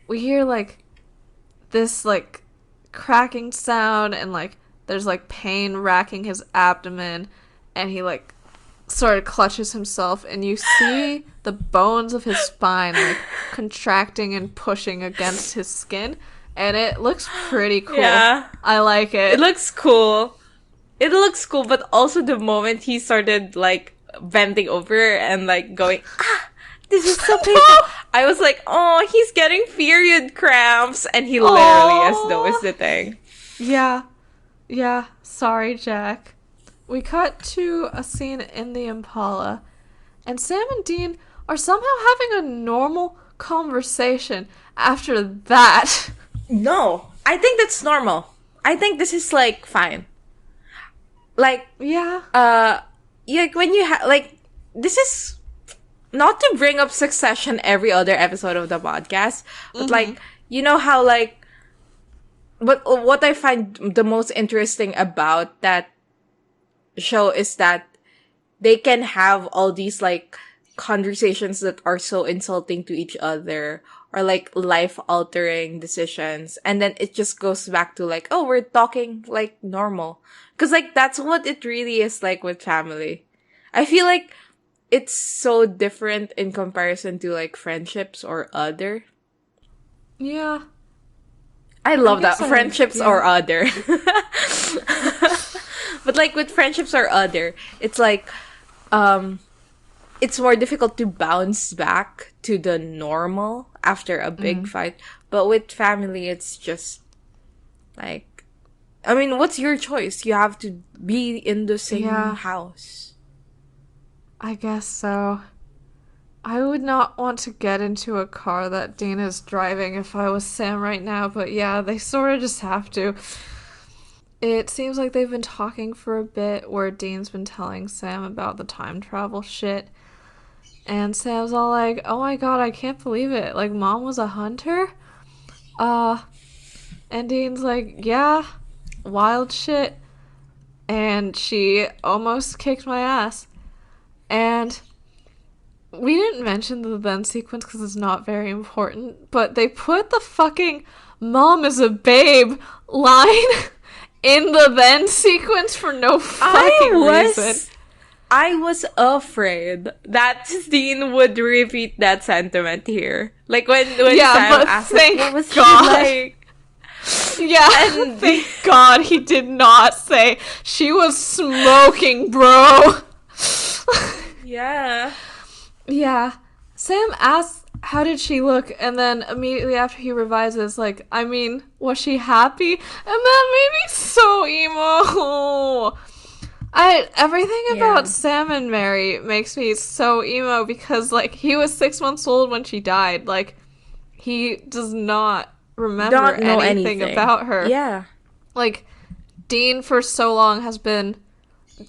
we hear, like, this, like, cracking sound, and, like, there's, like, pain racking his abdomen, and he, like, sort of clutches himself, and you see the bones of his spine, like, contracting and pushing against his skin, and it looks pretty cool. Yeah. I like it. It looks cool. It looks cool, but also the moment he started, like, bending over and, like, going, this is so painful. I was like, oh, he's getting period cramps. And he literally, as though is the thing. Yeah. Yeah. Sorry, Jack. We cut to a scene in the Impala, and Sam and Dean are somehow having a normal conversation after that. No. I think that's normal. I think this is, like, fine. Like, Yeah. when you like, this is not to bring up Succession every other episode of the podcast, but like, you know how, like, but what I find the most interesting about that show is that they can have all these, like, conversations that are so insulting to each other, or, like, life-altering decisions, and then it just goes back to, like, oh, we're talking, like, normal. Because, like, that's what it really is like with family. I feel like it's so different in comparison to, like, friendships or other. Yeah. I love that. Friendships or other. But, like, with friendships or other, it's like, it's more difficult to bounce back to the normal after a big fight. But with family, it's just, like, I mean, what's your choice? You have to be in the same house. I guess so. I would not want to get into a car that Dean is driving if I was Sam right now, but yeah, they sort of just have to. It seems like they've been talking for a bit, where Dean's been telling Sam about the time travel shit. And Sam's all like, oh my god, I can't believe it. Like, Mom was a hunter? And Dean's like, yeah, wild shit. And she almost kicked my ass. And we didn't mention the then sequence because it's not very important, but they put the fucking Mom is a babe line in the then sequence for no fucking reason. I was afraid that Dean would repeat that sentiment here. Like, when Sam asked, like, what was God. She like? Yeah, and thank God he did not say she was smoking, bro. Yeah. Yeah. Sam asks, how did she look? And then immediately after he revises, like, I mean, was she happy? And that made me so emo. Everything about Sam and Mary makes me so emo because, like, he was 6 months old when she died. Like, he does not remember anything about her. Yeah. Like, Dean for so long has been...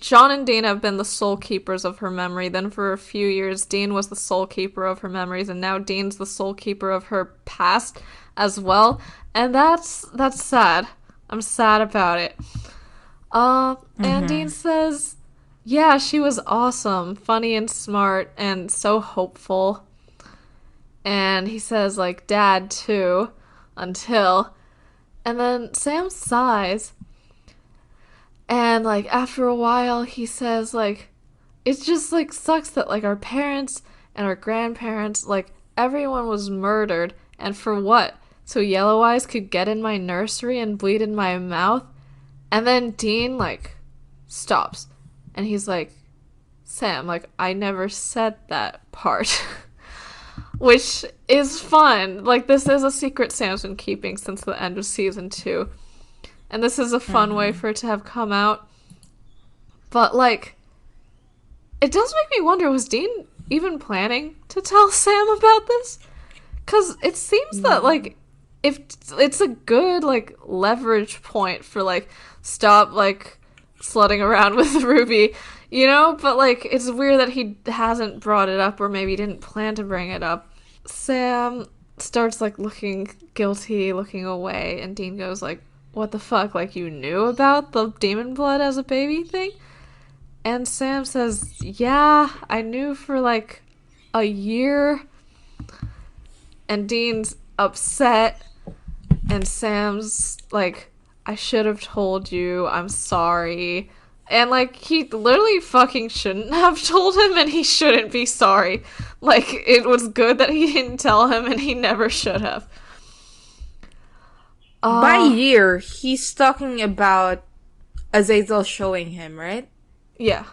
John and Dean have been the sole keepers of her memory. Then for a few years, Dean was the sole keeper of her memories, and now Dean's the sole keeper of her past as well. And that's sad. I'm sad about it. And Dean says, yeah, she was awesome, funny and smart, and so hopeful. And he says, like, Dad, too, until... And then Sam sighs. And, like, after a while, he says, like, it just, like, sucks that, like, our parents and our grandparents, like, everyone was murdered. And for what? So Yellow Eyes could get in my nursery and bleed in my mouth? And then Dean, like, stops. And he's like, Sam, like, I never said that part. Which is fun. Like, this is a secret Sam's been keeping since the end of season 2. And this is a fun way for it to have come out. But, like, it does make me wonder, was Dean even planning to tell Sam about this? Because it seems that, like, if it's a good, like, leverage point for, like, stop, like, slutting around with Ruby, you know? But, like, it's weird that he hasn't brought it up, or maybe didn't plan to bring it up. Sam starts, like, looking guilty, looking away, and Dean goes, like, what the fuck? Like, you knew about the demon blood as a baby thing? And Sam says, yeah, I knew for like a year. And Dean's upset. And Sam's like, I should have told you. I'm sorry. And like, he literally fucking shouldn't have told him, and he shouldn't be sorry. Like, it was good that he didn't tell him, and he never should have. By year, he's talking about Azazel showing him, right? Yeah.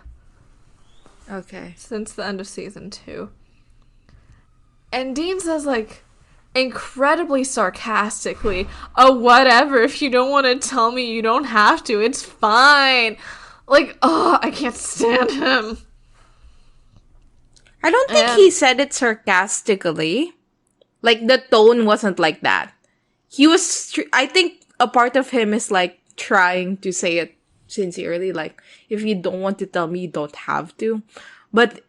Okay. Since the end of season 2. And Dean says, like, incredibly sarcastically, oh, whatever, if you don't want to tell me, you don't have to, it's fine. Like, oh, I can't stand him. I don't think he said it sarcastically. Like, the tone wasn't like that. He was, I think a part of him is, like, trying to say it sincerely. Like, if you don't want to tell me, you don't have to. But,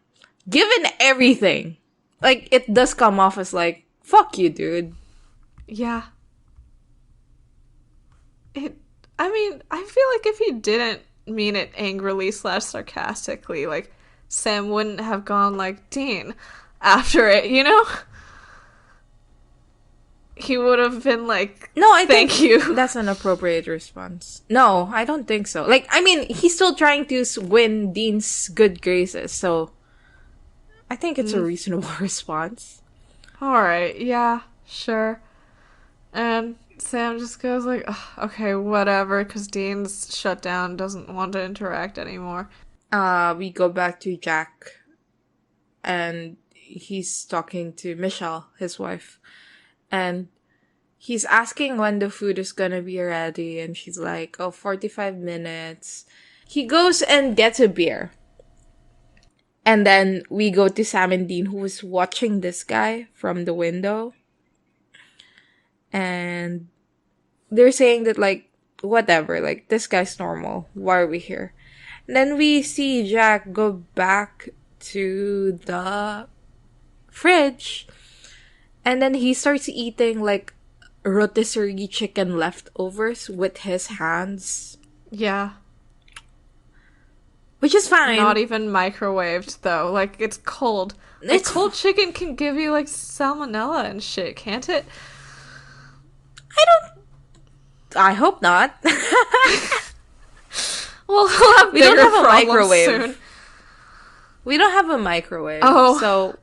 given everything, like, it does come off as, like, fuck you, dude. Yeah. I mean, I feel like if he didn't mean it angrily / sarcastically, like, Sam wouldn't have gone like, Dean, after it, you know? He would have been like, no, I thank think you. That's an appropriate response. No, I don't think so. Like, I mean, he's still trying to win Dean's good graces, so I think it's a reasonable response. Alright, yeah, sure. And Sam just goes like, okay, whatever, because Dean's shut down, doesn't want to interact anymore. We go back to Jack, and he's talking to Michelle, his wife, and he's asking when the food is gonna be ready, and she's like, 45 minutes. He goes and gets a beer. And then we go to Sam and Dean, who is watching this guy from the window. And they're saying that, like, whatever, like, this guy's normal. Why are we here? And then we see Jack go back to the fridge. And then he starts eating, like, rotisserie chicken leftovers with his hands. Yeah. Which is fine. Not even microwaved, though. Like, it's cold. Cold chicken can give you, like, salmonella and shit, can't it? I hope not. Well, we'll have we don't have a microwave. Soon. We don't have a microwave. So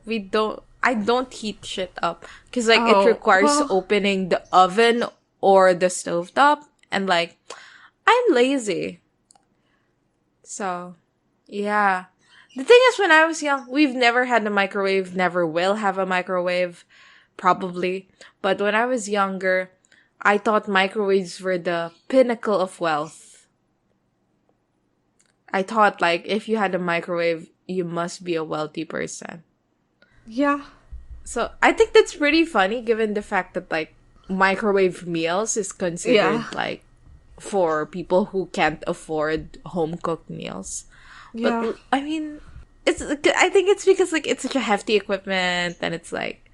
I don't heat shit up. Because, like, it requires opening the oven or the stovetop. And, like, I'm lazy. So, yeah. The thing is, when I was young, we've never had a microwave, never will have a microwave, probably. But when I was younger, I thought microwaves were the pinnacle of wealth. I thought, like, if you had a microwave, you must be a wealthy person. Yeah. So, I think that's pretty funny, given the fact that, like, microwave meals is considered, like, for people who can't afford home-cooked meals. Yeah. But, I mean, I think it's because, like, it's such a hefty equipment, and it's like,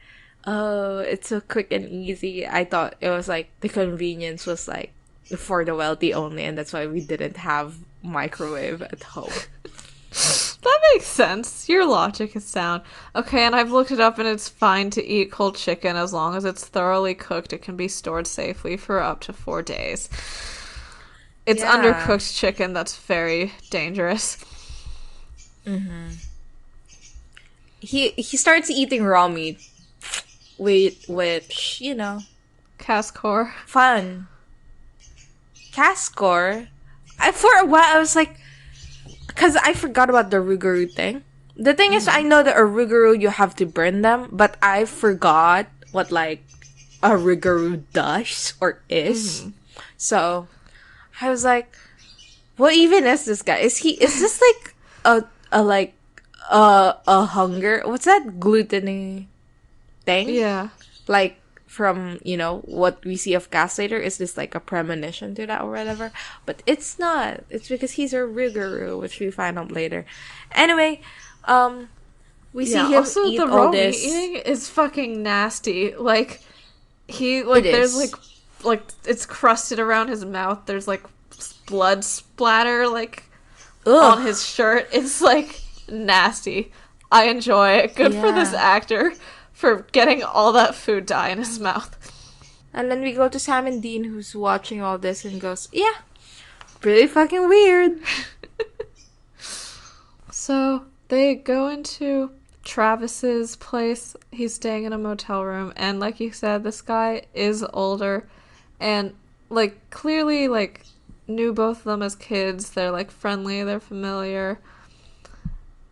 oh, it's so quick and easy. I thought it was, like, the convenience was, like, for the wealthy only, and that's why we didn't have microwave at home. That makes sense. Your logic is sound. Okay, and I've looked it up, and it's fine to eat cold chicken as long as it's thoroughly cooked. It can be stored safely for up to 4 days. It's undercooked chicken that's very dangerous. Mm-hmm. He starts eating raw meat, which, you know, Cascor. Fun. Cascor? For a while, I was like, because I forgot about the Rougarou thing. The thing is, I know that a Rougarou, you have to burn them, but I forgot what, like, a Rougarou does or is. So, I was like, what even is this guy? Is this like a hunger? What's that gluttony thing? Yeah. Like, from, you know, what we see of Cass later, is this like a premonition to that or whatever? But it's not. It's because he's a Rougarou, which we find out later. Anyway, we see him also eat the all raw this. meat eating is fucking nasty. Like, there's like it's crusted around his mouth. There's like blood splatter like on Ugh. his shirt. It's like nasty. I enjoy it. Good for this Yeah. actor for getting all that food dye in his mouth. And then we go to Sam and Dean, who's watching all this and goes, yeah, pretty fucking weird. So they go into Travis's place. He's staying in a motel room, and like you said, this guy is older and like clearly like knew both of them as kids. They're like friendly, they're familiar.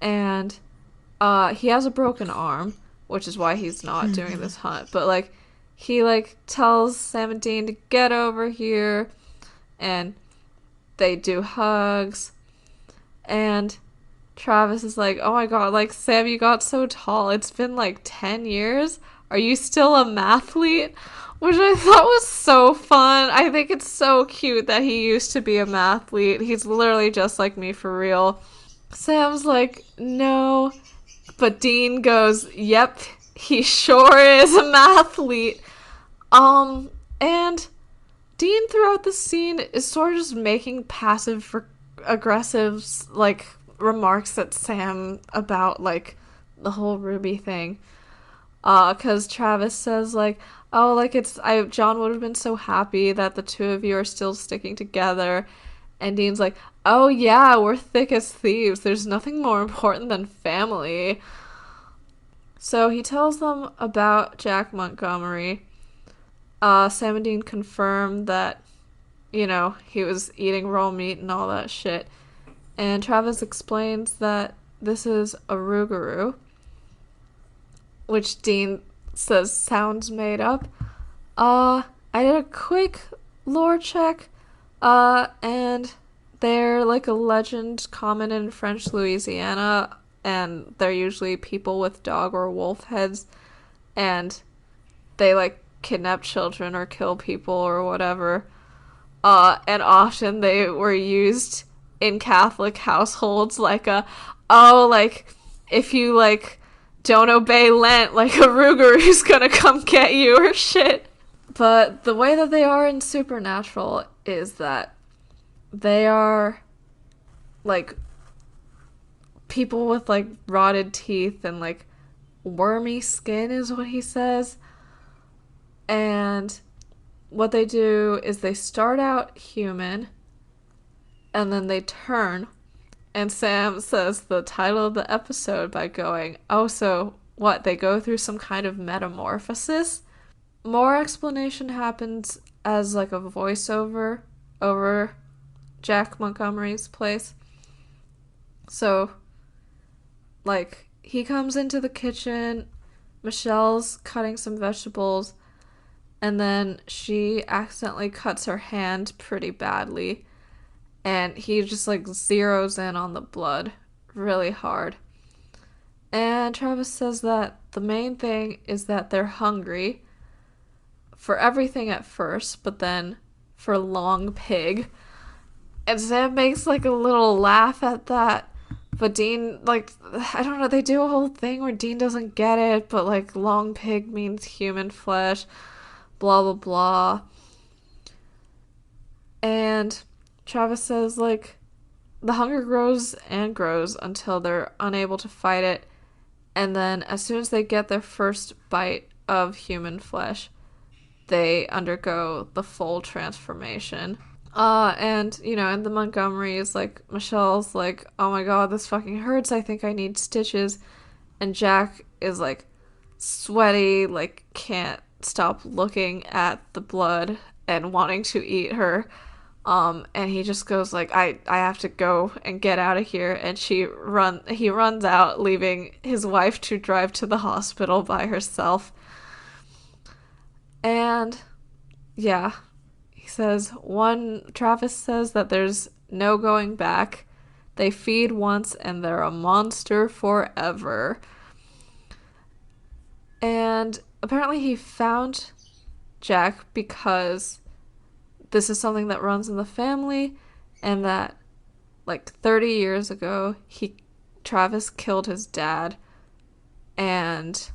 And he has a broken arm, which is why he's not doing this hunt. But like he like tells Sam and Dean to get over here, and they do hugs. And Travis is like, oh my god, like, Sam, you got so tall. It's been like 10 years. Are you still a mathlete? Which I thought was so fun. I think it's so cute that he used to be a mathlete. He's literally just like me for real. Sam's like, no. But Dean goes, yep, he sure is a mathlete. And Dean throughout the scene is sort of just making passive aggressive, like, remarks at Sam about, like, the whole Ruby thing. Because Travis says, like, oh, like, John would have been so happy that the two of you are still sticking together. And Dean's like, oh, yeah, we're thick as thieves. There's nothing more important than family. So he tells them about Jack Montgomery. Sam and Dean confirm that, you know, he was eating raw meat and all that shit. And Travis explains that this is a rougarou, which Dean says sounds made up. I did a quick lore check, and they're like a legend common in French Louisiana, and they're usually people with dog or wolf heads, and they like kidnap children or kill people or whatever. And often they were used in Catholic households, like like, if you, like, don't obey Lent, like, a rougarou's gonna come get you or shit. But the way that they are in Supernatural is that they are, like, people with, like, rotted teeth and, like, wormy skin is what he says. And what they do is they start out human, and then they turn, and Sam says the title of the episode by going, oh, so what, they go through some kind of metamorphosis? More explanation happens as like a voiceover over Jack Montgomery's place. So, like, he comes into the kitchen, Michelle's cutting some vegetables, and then she accidentally cuts her hand pretty badly. And he just, like, zeroes in on the blood really hard. And Travis says that the main thing is that they're hungry for everything at first, but then for long pig. And Sam makes, like, a little laugh at that. But Dean, like, I don't know, they do a whole thing where Dean doesn't get it, but, like, long pig means human flesh, blah, blah, blah. And Travis says, like, the hunger grows and grows until they're unable to fight it, and then as soon as they get their first bite of human flesh, they undergo the full transformation. And, you know, and the Montgomerys, like, Michelle's like, oh my god, this fucking hurts, I think I need stitches, and Jack is, like, sweaty, like, can't stop looking at the blood and wanting to eat her. And he just goes like, I have to go and get out of here, and he runs out, leaving his wife to drive to the hospital by herself. And yeah, Travis says that there's no going back. They feed once and they're a monster forever. And apparently he found Jack because this is something that runs in the family, and that, like, 30 years ago, Travis killed his dad, and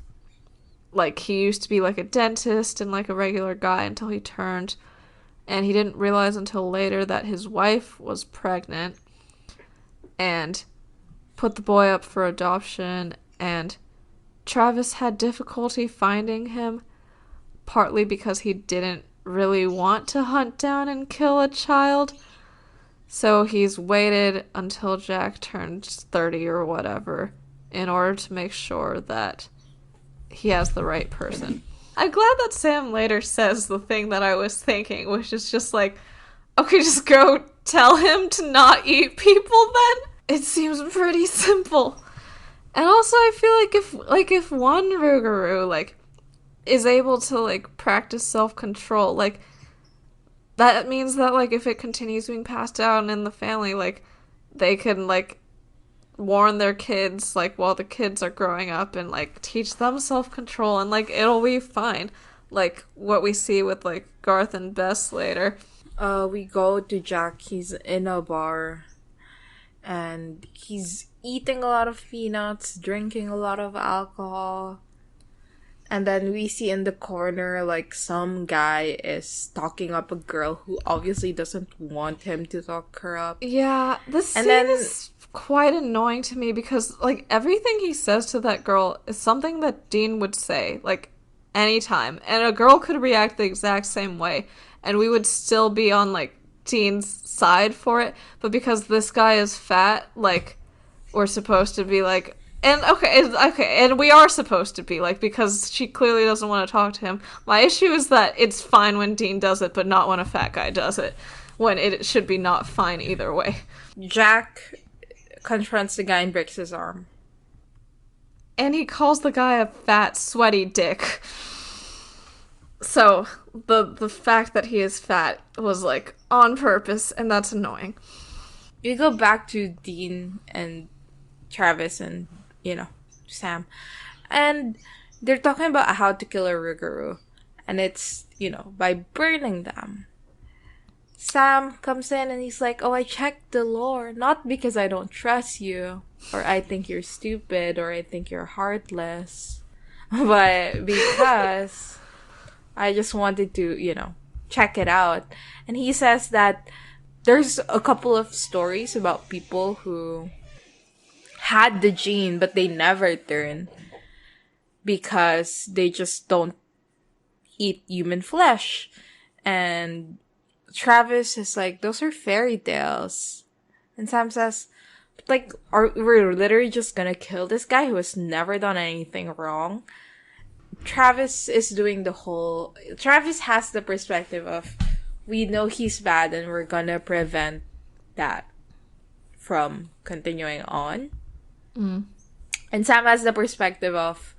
like, he used to be, like, a dentist and, like, a regular guy until he turned. And he didn't realize until later that his wife was pregnant and put the boy up for adoption. And Travis had difficulty finding him, partly because he didn't really want to hunt down and kill a child. So he's waited until Jack turns 30 or whatever in order to make sure that he has the right person. I'm glad that Sam later says the thing that I was thinking, which is just like, okay, just go tell him to not eat people then. It seems pretty simple. And also I feel like if one Rougarou, like, is able to, like, practice self-control, like, that means that, like, if it continues being passed down in the family, like, they can, like, warn their kids, like, while the kids are growing up and, like, teach them self-control, and, like, it'll be fine. Like, what we see with, like, Garth and Bess later. We go to Jack. He's in a bar. And he's eating a lot of peanuts, drinking a lot of alcohol. And then we see in the corner, like, some guy is talking up a girl who obviously doesn't want him to talk her up. Yeah, this scene is quite annoying to me because, like, everything he says to that girl is something that Dean would say, like, anytime. And a girl could react the exact same way. And we would still be on, like, Dean's side for it. But because this guy is fat, like, we're supposed to be, like... And, okay, and we are supposed to be, like, because she clearly doesn't want to talk to him. My issue is that it's fine when Dean does it, but not when a fat guy does it. When it should be not fine either way. Jack confronts the guy and breaks his arm. And he calls the guy a fat, sweaty dick. So, the fact that he is fat was, like, on purpose, and that's annoying. We go back to Dean and Travis and, you know, Sam. And they're talking about how to kill a Rougarou. And it's, you know, by burning them. Sam comes in and he's like, oh, I checked the lore. Not because I don't trust you. Or I think you're stupid. Or I think you're heartless. But because I just wanted to, you know, check it out. And he says that there's a couple of stories about people who had the gene, but they never turn because they just don't eat human flesh. And Travis is like, those are fairy tales. And Sam says, like, we're literally just gonna kill this guy who has never done anything wrong. Travis is doing Travis has the perspective of, we know he's bad and we're gonna prevent that from continuing on. Mm. And Sam has the perspective of,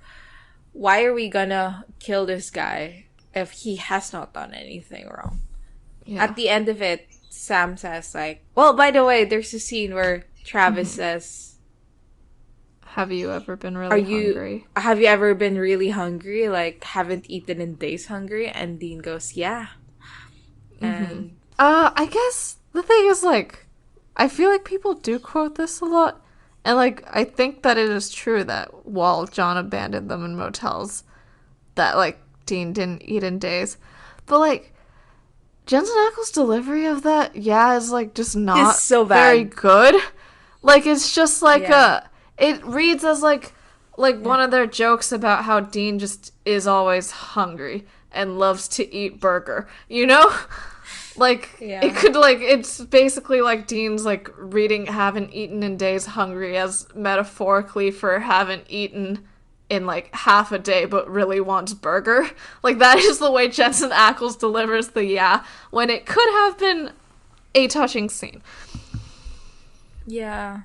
why are we gonna kill this guy if he has not done anything wrong? Yeah. At the end of it, Sam says, like, well, by the way, there's a scene where Travis says, have you ever been really hungry? Have you ever been really hungry? Like, haven't eaten in days hungry? And Dean goes, yeah. And I guess the thing is, like, I feel like people do quote this a lot. And, like, I think that it is true that while John abandoned them in motels, that, like, Dean didn't eat in days. But, like, Jensen Ackles' delivery of that, is, like, just not so very good. Like, it's just, like, it reads as, like one of their jokes about how Dean just is always hungry and loves to eat burger, you know? Like, it could, like, it's basically like Dean's, like, reading haven't eaten in days hungry as metaphorically for haven't eaten in, like, half a day but really wants burger. Like, that is the way Jensen Ackles delivers the when it could have been a touching scene. Yeah.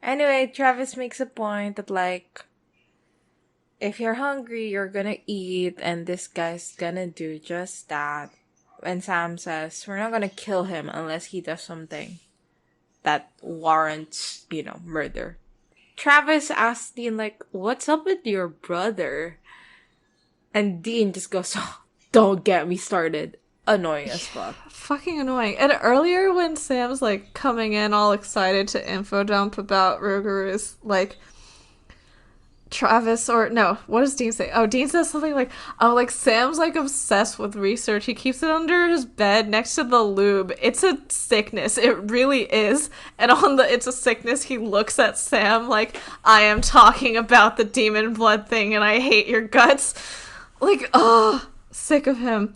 Anyway, Travis makes a point that, like, if you're hungry, you're gonna eat, and this guy's gonna do just that. And Sam says, we're not gonna kill him unless he does something that warrants, you know, murder. Travis asks Dean, like, what's up with your brother? And Dean just goes, oh, don't get me started. Annoying as fuck. Fucking annoying. And earlier when Sam's, like, coming in all excited to info dump about Rougarous, like, Travis, or no, what does Dean say? Oh, Dean says something like, oh, like, Sam's, like, obsessed with research. He keeps it under his bed next to the lube. It's a sickness. It really is. And on the It's a Sickness, he looks at Sam like, I am talking about the demon blood thing and I hate your guts. Like, oh, sick of him.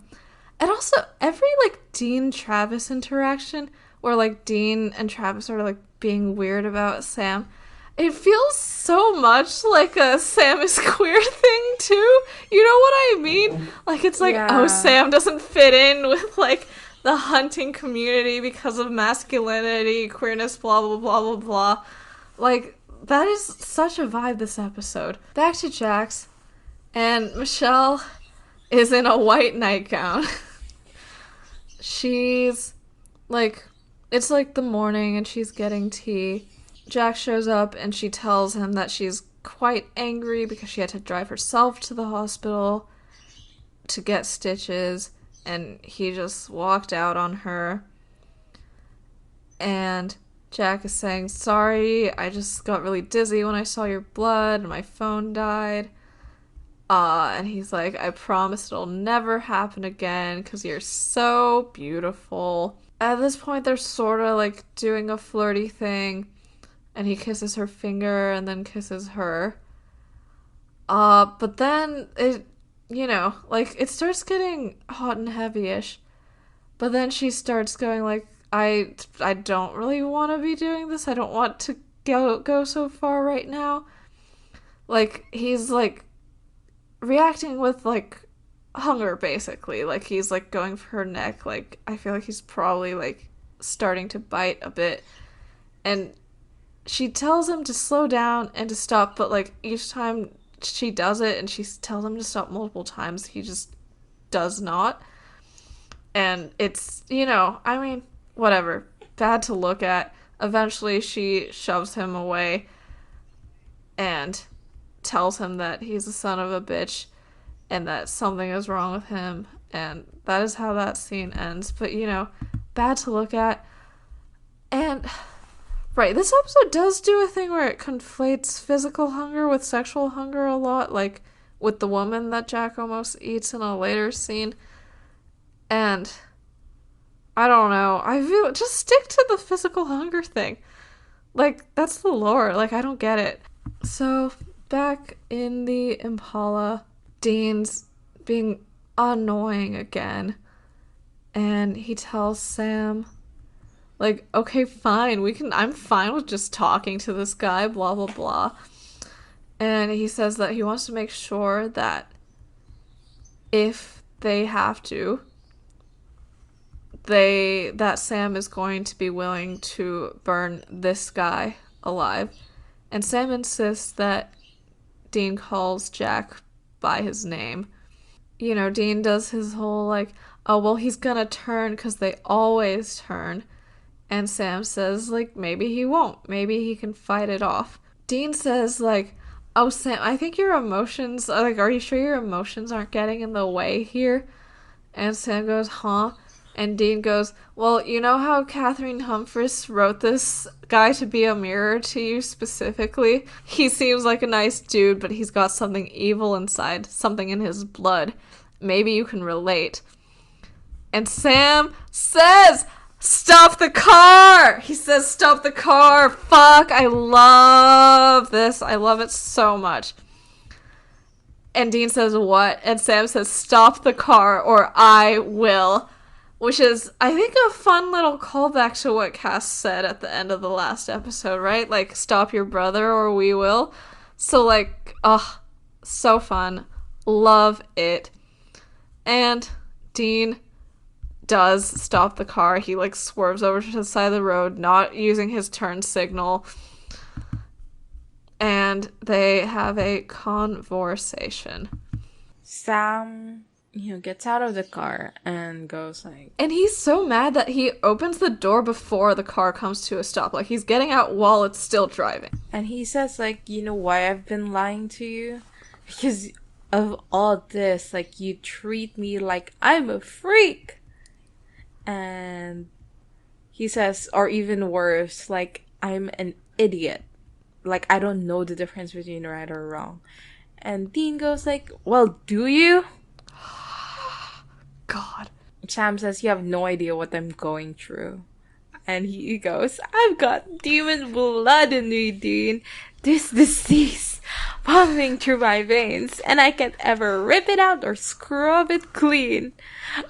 And also, every, like, Dean-Travis interaction where, like, Dean and Travis are, like, being weird about Sam, it feels so much like a Sam is queer thing, too. You know what I mean? Like, it's like, oh, Sam doesn't fit in with, like, the hunting community because of masculinity, queerness, blah, blah, blah, blah, blah. Like, that is such a vibe this episode. Back to Jax, and Michelle is in a white nightgown. She's, like, it's, like, the morning, and she's getting tea. Jack shows up and she tells him that she's quite angry because she had to drive herself to the hospital to get stitches, and he just walked out on her. And Jack is saying, sorry, I just got really dizzy when I saw your blood and my phone died. And he's like, I promise it'll never happen again because you're so beautiful. At this point, they're sort of like doing a flirty thing. And he kisses her finger and then kisses her. But then it, like, it starts getting hot and heavy-ish. But then she starts going like, I don't really want to be doing this. I don't want to go so far right now. Like, he's, like, reacting with, like, hunger, basically. Like, he's, like, going for her neck. Like, I feel like he's probably, like, starting to bite a bit. And she tells him to slow down and to stop, but, like, each time she does it, and she tells him to stop multiple times, he just does not. And it's, I mean, whatever. Bad to look at. Eventually, she shoves him away and tells him that he's a son of a bitch and that something is wrong with him. And that is how that scene ends. But, bad to look at. And right, this episode does do a thing where it conflates physical hunger with sexual hunger a lot, like with the woman that Jack almost eats in a later scene. And I don't know, I feel, just stick to the physical hunger thing. Like, that's the lore, like, I don't get it. So, back in the Impala, Dean's being annoying again, and he tells Sam, like, okay, fine, I'm fine with just talking to this guy, blah, blah, blah. And he says that he wants to make sure that if they have to, that Sam is going to be willing to burn this guy alive. And Sam insists that Dean calls Jack by his name. Dean does his whole, like, oh, well, he's gonna turn because they always turn. And Sam says, like, maybe he won't. Maybe he can fight it off. Dean says, like, oh, Sam, I think your emotions, like, are you sure your emotions aren't getting in the way here? And Sam goes, huh? And Dean goes, well, you know how Catherine Humphris wrote this guy to be a mirror to you specifically? He seems like a nice dude, but he's got something evil inside, something in his blood. Maybe you can relate. And Sam says, stop the car! He says, stop the car! Fuck, I love this. I love it so much. And Dean says, what? And Sam says, stop the car or I will. Which is, I think, a fun little callback to what Cass said at the end of the last episode, right? Like, stop your brother or we will. So, like, so fun. Love it. And Dean does stop the car. He, like, swerves over to the side of the road, not using his turn signal. And they have a conversation. Sam, gets out of the car and goes like... And he's so mad that he opens the door before the car comes to a stop. Like, he's getting out while it's still driving. And he says, like, you know why I've been lying to you? Because of all this, like, you treat me like I'm a freak. And he says, or even worse, like, I'm an idiot. like, I don't know the difference between right or wrong. And Dean goes like, well, do you? God. Sam says, you have no idea what I'm going through. And he goes, I've got demon blood in me, Dean. This disease pumping through my veins, and I can't ever rip it out or scrub it clean.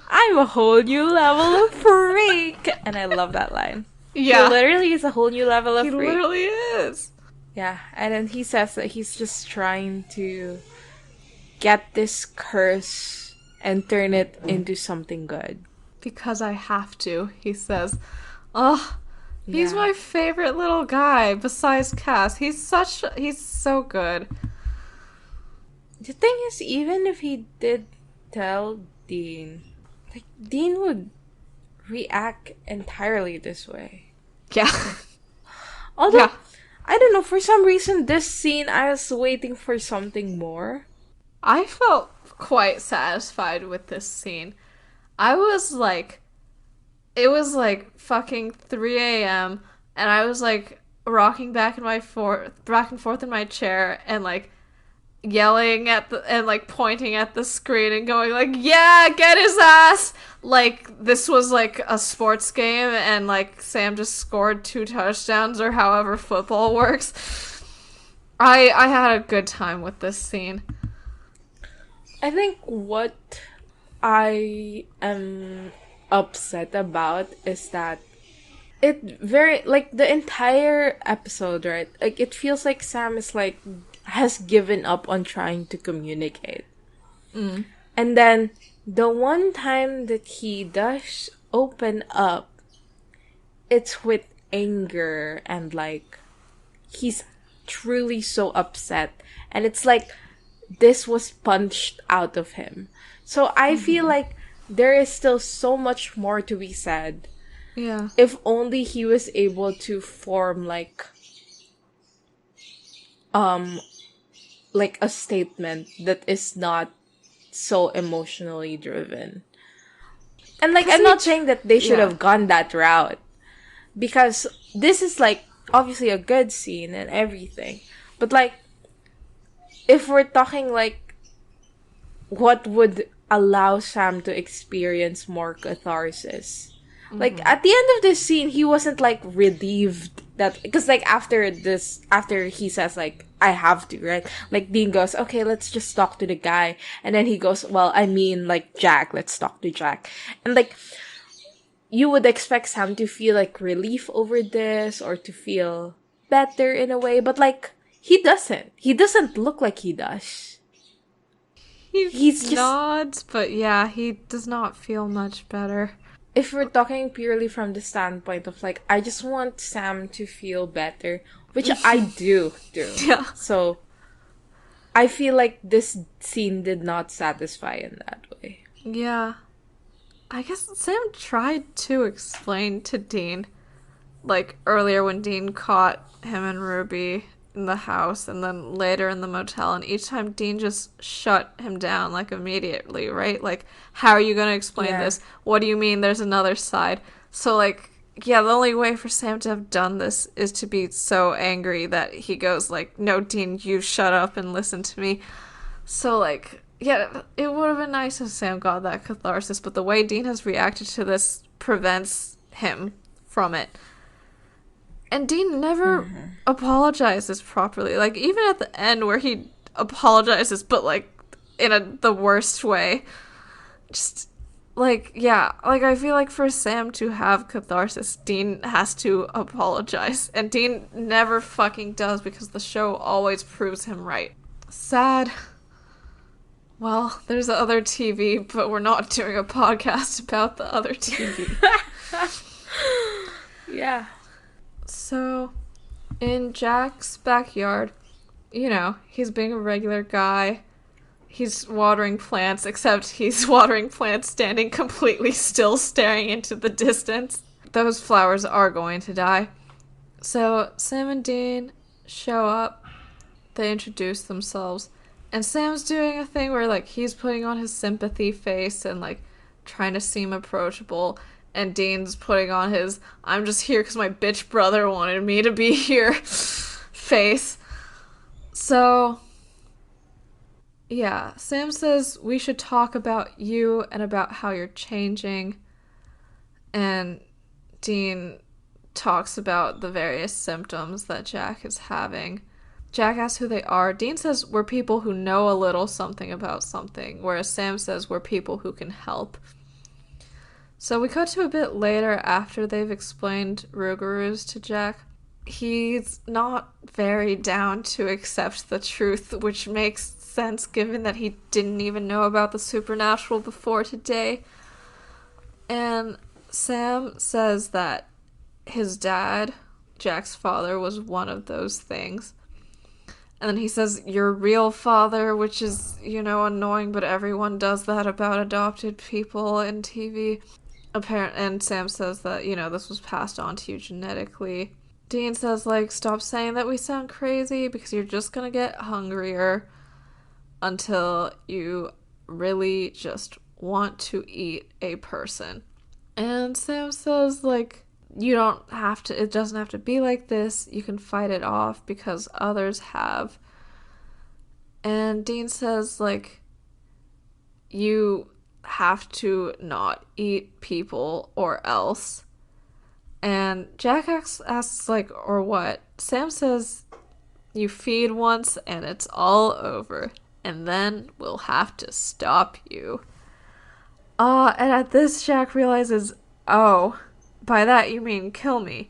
I'm a whole new level of freak. And I love that line. Yeah. He literally is a whole new level of He freak. literally is. Yeah, and then he says that he's just trying to get this curse and turn it into something good. Because I have to, he says. Oh, he's Yeah. my favorite little guy besides Cass. He's so good. The thing is, even if he did tell Dean, like, Dean would react entirely this way. Yeah. Although, Yeah. I don't know, for some reason, this scene, I was waiting for something more. I felt quite satisfied with this scene. I was like, it was like fucking 3 a.m. and I was like rocking back and forth in my chair and like yelling at and like pointing at the screen and going like, yeah, get his ass. Like this was like a sports game and like Sam just scored 2 touchdowns or however football works. I had a good time with this scene. I think what I am upset about is that it the entire episode, right? Like, it feels like Sam is like, has given up on trying to communicate. Mm. And then the one time that he does open up, it's with anger and like, he's truly so upset. And it's like, this was punched out of him. So I feel like there is still so much more to be said. Yeah. If only he was able to form like a statement that is not so emotionally driven. And like, I'm not saying that they should have gone that route, because this is like obviously a good scene and everything. But like, if we're talking like what would allow Sam to experience more catharsis. Like, at the end of this scene, he wasn't like relieved that, because like after he says like, I have to, right? Like, Dean goes, okay, let's just talk to the guy. And then he goes, well, I mean like Jack, let's talk to Jack. And like, you would expect Sam to feel like relief over this or to feel better in a way, but like, he doesn't look like he does. He's just nods, but yeah, he does not feel much better. If we're talking purely from the standpoint of like, I just want Sam to feel better, which I do. Yeah. So I feel like this scene did not satisfy in that way. Yeah. I guess Sam tried to explain to Dean, like earlier when Dean caught him and Ruby in the house and then later in the motel, and each time Dean just shut him down like immediately, right? Like, how are you going to explain this? What do you mean there's another side? So like, yeah, the only way for Sam to have done this is to be so angry that he goes like, no, Dean, you shut up and listen to me. So like, yeah, it would have been nice if Sam got that catharsis, but the way Dean has reacted to this prevents him from it. And Dean never apologizes properly. Like, even at the end where he apologizes, but, like, in the worst way. Just, like, yeah. Like, I feel like for Sam to have catharsis, Dean has to apologize. And Dean never fucking does, because the show always proves him right. Sad. Well, there's the other TV, but we're not doing a podcast about the other TV. Yeah. So, in Jack's backyard, you know, he's being a regular guy. He's watering plants, except he's watering plants standing completely still, staring into the distance. Those flowers are going to die. So, Sam and Dean show up. They introduce themselves. And Sam's doing a thing where, like, he's putting on his sympathy face and, like, trying to seem approachable. And Dean's putting on his, I'm just here because my bitch brother wanted me to be here face. So, yeah, Sam says we should talk about you and about how you're changing. And Dean talks about the various symptoms that Jack is having. Jack asks who they are. Dean says we're people who know a little something about something, whereas Sam says we're people who can help. So we cut to a bit later after they've explained Rougarous to Jack. He's not very down to accept the truth, which makes sense given that he didn't even know about the supernatural before today. And Sam says that his dad, Jack's father, was one of those things. And then he says, your real father, which is, annoying, but everyone does that about adopted people in TV. And Sam says that, this was passed on to you genetically. Dean says, stop saying that we sound crazy because you're just gonna get hungrier until you really just want to eat a person. And Sam says, you don't have to, it doesn't have to be like this. You can fight it off because others have. And Dean says, you have to not eat people or else. And Jack asks, or what? Sam says, you feed once and it's all over. And then we'll have to stop you. And at this, Jack realizes, oh, by that you mean kill me.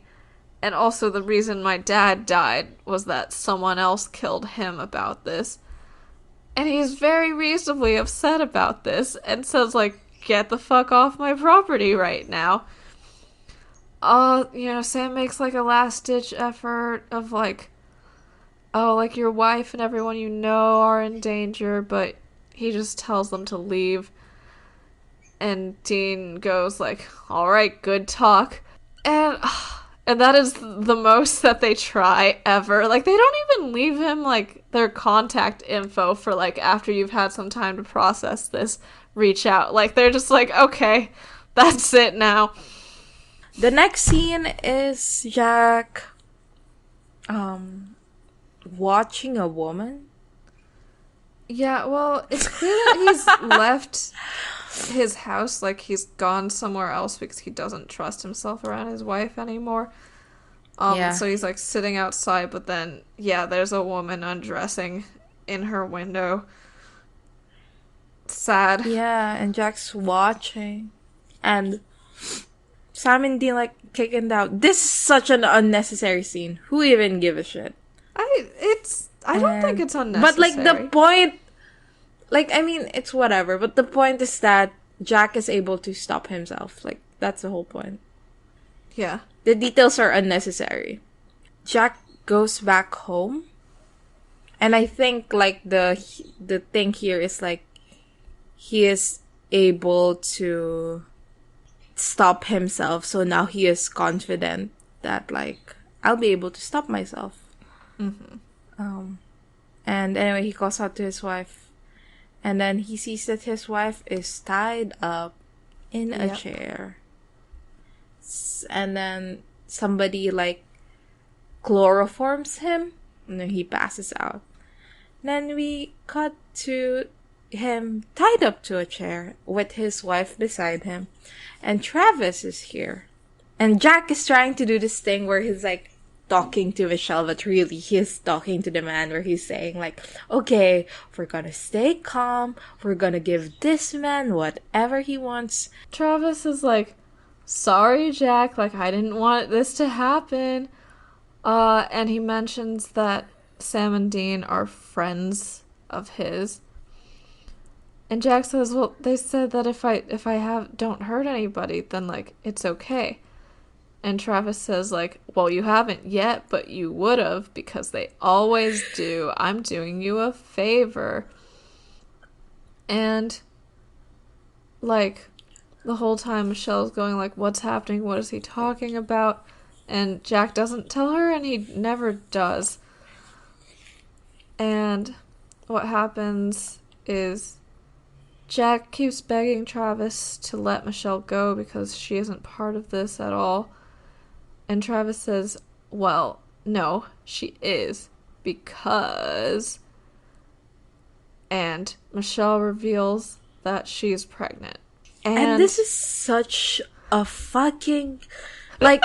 And also the reason my dad died was that someone else killed him about this. And he's very reasonably upset about this and says, get the fuck off my property right now. Sam makes, a last-ditch effort of, your wife and everyone you know are in danger, but he just tells them to leave. And Dean goes, alright, good talk. And that is the most that they try ever. They don't even leave him, their contact info for, after you've had some time to process this, reach out. They're just okay, that's it now. The next scene is Jack, watching a woman. Yeah, well, it's clear that he's left his house, he's gone somewhere else because he doesn't trust himself around his wife anymore. So he's sitting outside, but then there's a woman undressing in her window. Sad. Yeah, and Jack's watching, and Sam and Dean kicking out. This is such an unnecessary scene. Who even give a shit? I don't think it's unnecessary. But the point, it's whatever. But the point is that Jack is able to stop himself. That's the whole point. Yeah. The details are unnecessary. Jack goes back home. And I think, the thing here is, he is able to stop himself. So now he is confident that, I'll be able to stop myself. Mm-hmm. And anyway, he calls out to his wife. And then he sees that his wife is tied up in a chair. And then somebody chloroforms him, and then he passes out. Then we cut to him tied up to a chair with his wife beside him, and Travis is here. And Jack is trying to do this thing where he's talking to Michelle, but really he's talking to the man, where he's saying okay, we're gonna stay calm, we're gonna give this man whatever he wants. Travis is sorry, Jack, I didn't want this to happen. And he mentions that Sam and Dean are friends of his. And Jack says, well, they said that if I don't hurt anybody, then it's okay. And Travis says well, you haven't yet, but you would have, because they always do. I'm doing you a favor. And the whole time Michelle's going what's happening? What is he talking about? And Jack doesn't tell her, and he never does. And what happens is Jack keeps begging Travis to let Michelle go because she isn't part of this at all. And Travis says, well, No, she is. Because... And Michelle reveals that she's pregnant. And this is such a fucking... Like,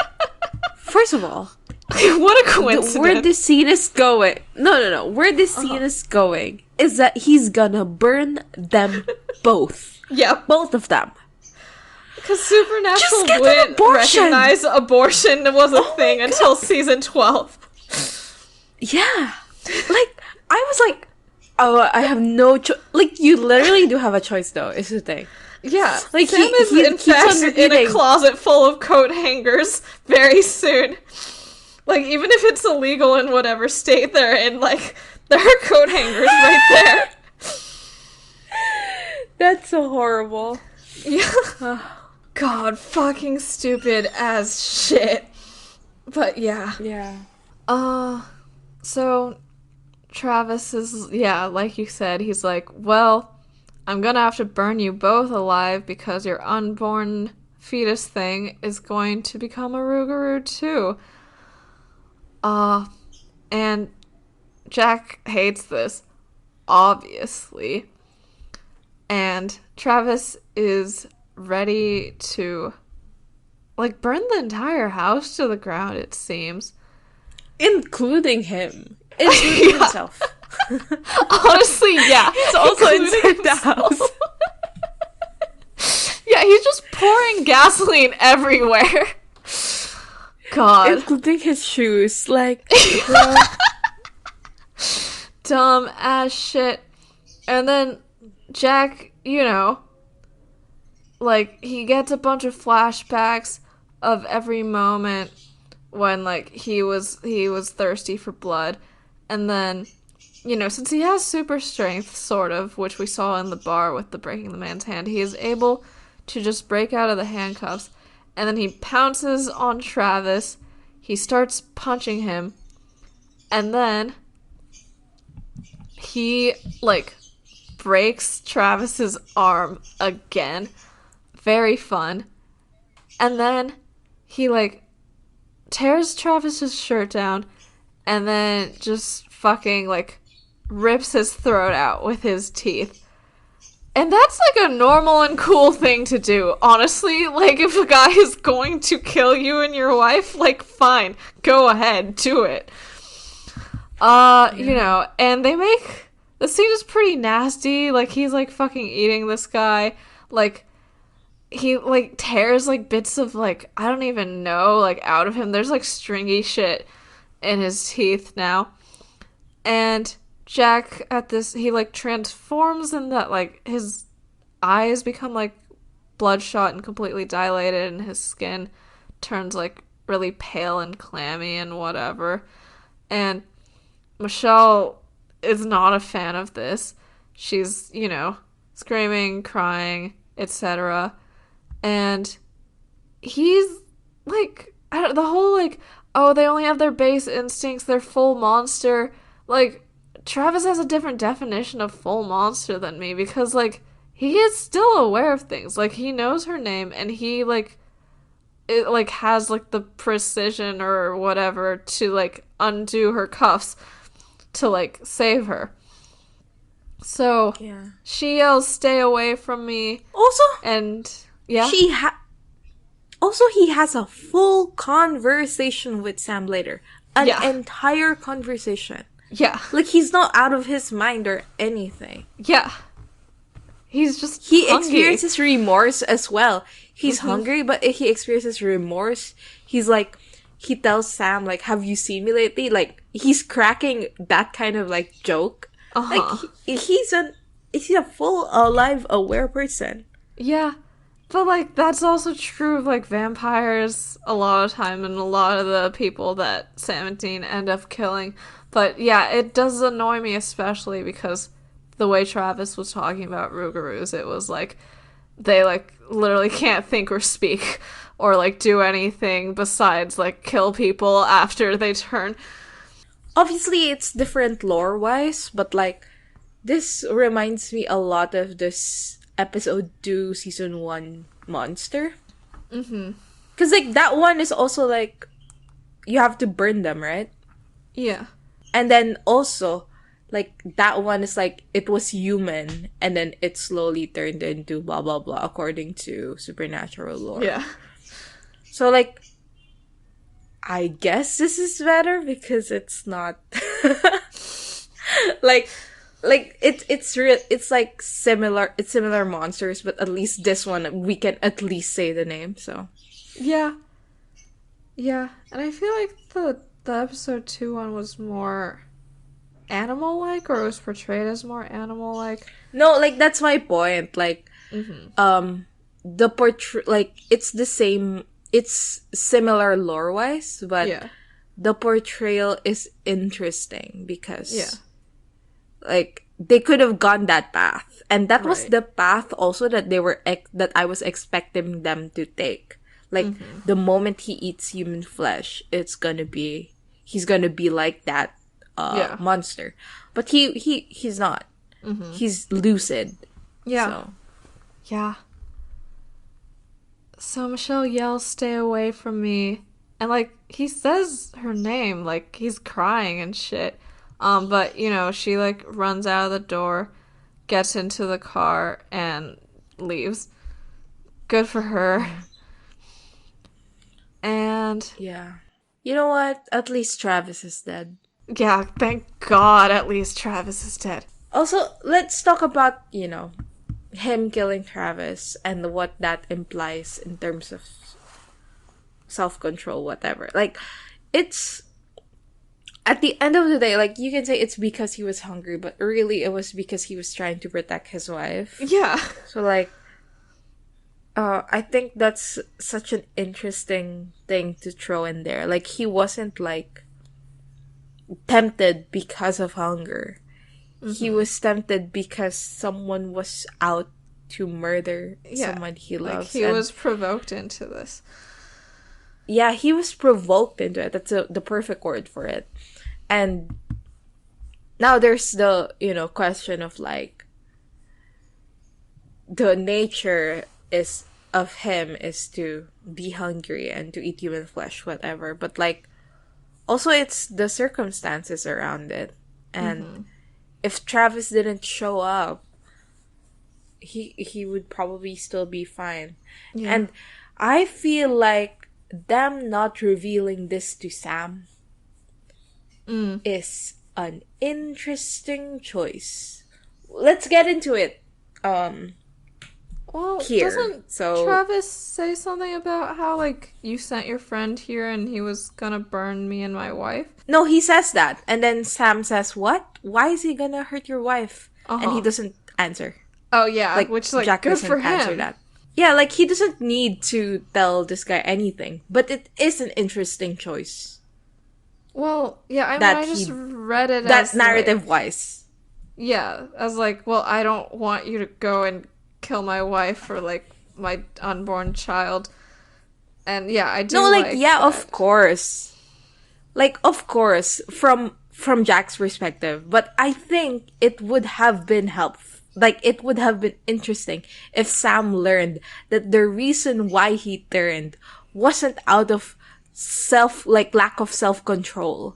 first of all... What a coincidence. Where this scene is going... No. Where this scene is going is that he's gonna burn them both. Yeah. Both of them. Because Supernatural wouldn't recognize abortion was a thing until season 12. Yeah. Like, I was like, oh, I have no choice. Like, you literally do have a choice, though, is the thing. Yeah. Like, Sam is, in fact, in a closet full of coat hangers very soon. Like, even if it's illegal in whatever state they're in, like, there are coat hangers right there. That's so horrible. Yeah. God, fucking stupid as shit. But yeah. Yeah. So Travis is, yeah, like you said, he's like, well, I'm gonna have to burn you both alive because your unborn fetus thing is going to become a Rougarou too. And Jack hates this, obviously. And Travis is ready to, like, burn the entire house to the ground, it seems. Including him. Including himself. Honestly, yeah. He's also inside the house. Yeah, he's just pouring gasoline everywhere. God. Including his shoes. Like, dumb as shit. And then Jack, you know, like, he gets a bunch of flashbacks of every moment when, like, he was thirsty for blood. And then, you know, since he has super strength, sort of, which we saw in the bar with the breaking the man's hand, he is able to just break out of the handcuffs. And then he pounces on Travis. He starts punching him. And then he, like, breaks Travis's arm again. Very fun. And then he, like, tears Travis's shirt down and then just fucking, like, rips his throat out with his teeth. And that's, like, a normal and cool thing to do, honestly. Like, if a guy is going to kill you and your wife, like, fine, go ahead, do it. You know, and they make... The scene is pretty nasty. Like, he's, like, fucking eating this guy. Like, he, like, tears, like, bits of, like, I don't even know, like, out of him. There's, like, stringy shit in his teeth now. And Jack, at this, he, like, transforms in that, like, his eyes become, like, bloodshot and completely dilated, and his skin turns, like, really pale and clammy and whatever. And Michelle is not a fan of this. She's, you know, screaming, crying, etc. And he's, like, the whole, like, oh, they only have their base instincts, they're full monster. Like, Travis has a different definition of full monster than me because, like, he is still aware of things. Like, he knows her name and he, like, it, like, has, like, the precision or whatever to, like, undo her cuffs to, like, save her. So, yeah. She yells, "Stay away from me." Also, and, yeah. Also, he has a full conversation with Sam later. An entire conversation. Yeah. Like, he's not out of his mind or anything. Yeah. He's just He hungry. experiences remorse as well. He's hungry, but if he experiences remorse, he's like, he tells Sam, like, have you seen me lately? Like, he's cracking that kind of, like, joke. Like, he's a full, alive, aware person. Yeah. But, like, that's also true of, like, vampires a lot of time and a lot of the people that Sam and Dean end up killing. But, yeah, it does annoy me especially because the way Travis was talking about Rougarous, it was, like, they, like, literally can't think or speak or, like, do anything besides, like, kill people after they turn. Obviously, it's different lore-wise, but, like, this reminds me a lot of this episode 2, season 1 monster. Because, like, that one is also, like, you have to burn them, right? Yeah. And then also, like, that one is like, it was human, and then it slowly turned into blah, blah, blah, according to supernatural lore. Yeah. So, like, I guess this is better because it's not like it's real. It's like similar monsters, but at least this one we can at least say the name. So Yeah. Yeah. And I feel like the episode 2 one was more animal-like, or it was portrayed as more animal-like. no, like that's my point. Like Mm-hmm. the like it's the same. It's similar lore wise, but Yeah. the portrayal is interesting because Yeah. like they could have gone that path, and that was Right. the path also that they were that I was expecting them to take. Like the moment he eats human flesh, he's gonna be like that Yeah. monster, but he's not. Mm-hmm. He's lucid. Yeah. So Yeah. So Michelle yells, "Stay away from me." And, like, he says her name, like, he's crying and shit. But, you know, she, like, runs out of the door, gets into the car, and leaves. Good for her. And, yeah, you know what? At least Travis is dead. yeah, thank God at least Travis is dead. Also, let's talk about him killing Travis and what that implies in terms of self-control, whatever. Like, it's at the end of the day, like, you can say it's because he was hungry, but really it was because he was trying to protect his wife. Yeah. So, like, I think that's such an interesting thing to throw in there. Like, he wasn't, like, tempted because of hunger. He was tempted because someone was out to murder someone he Like, loves. he was provoked into this. Yeah, he was provoked into it. That's the perfect word for it. And now there's the, question of, like, the nature of him is to be hungry and to eat human flesh, whatever. But, like, also it's the circumstances around it. And if Travis didn't show up, he would probably still be fine. Yeah. And I feel like them not revealing this to Sam is an interesting choice. Let's get into it. Well, Here. doesn't So Travis say something about how, like, you sent your friend here and he was gonna burn me and my wife? no, he says that, and then Sam says, "What? Why is he gonna hurt your wife?" And he doesn't answer. Oh, yeah, Like, which, like, Jack good doesn't for answer him. that. Yeah, like, he doesn't need to tell this guy anything, but it is an interesting choice. Well, yeah, I mean, That I just he- read it as, That's like, narrative-wise. yeah, as, like, well, I don't want you to go and kill my wife or, like, my unborn child. And, yeah, I do No, like, yeah, that. of course. Like, of course, from Jack's perspective. But I think it would have been helpful. Like, it would have been interesting if Sam learned that the reason why he turned wasn't out of lack of self-control.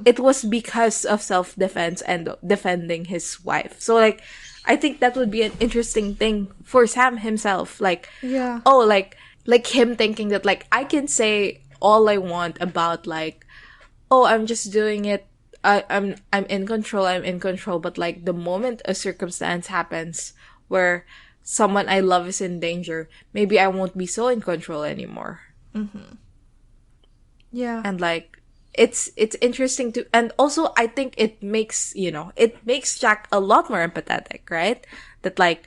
It was because of self-defense and defending his wife. So, like, I think that would be an interesting thing for Sam himself. Like, Yeah. oh, like him thinking that, like, I can say all I want about, like, oh, I'm just doing it. I'm in control. I'm in control. But, like, the moment a circumstance happens where someone I love is in danger, maybe I won't be so in control anymore. Yeah. And, like, it's interesting to, and also I think it makes Jack a lot more empathetic, right? That, like,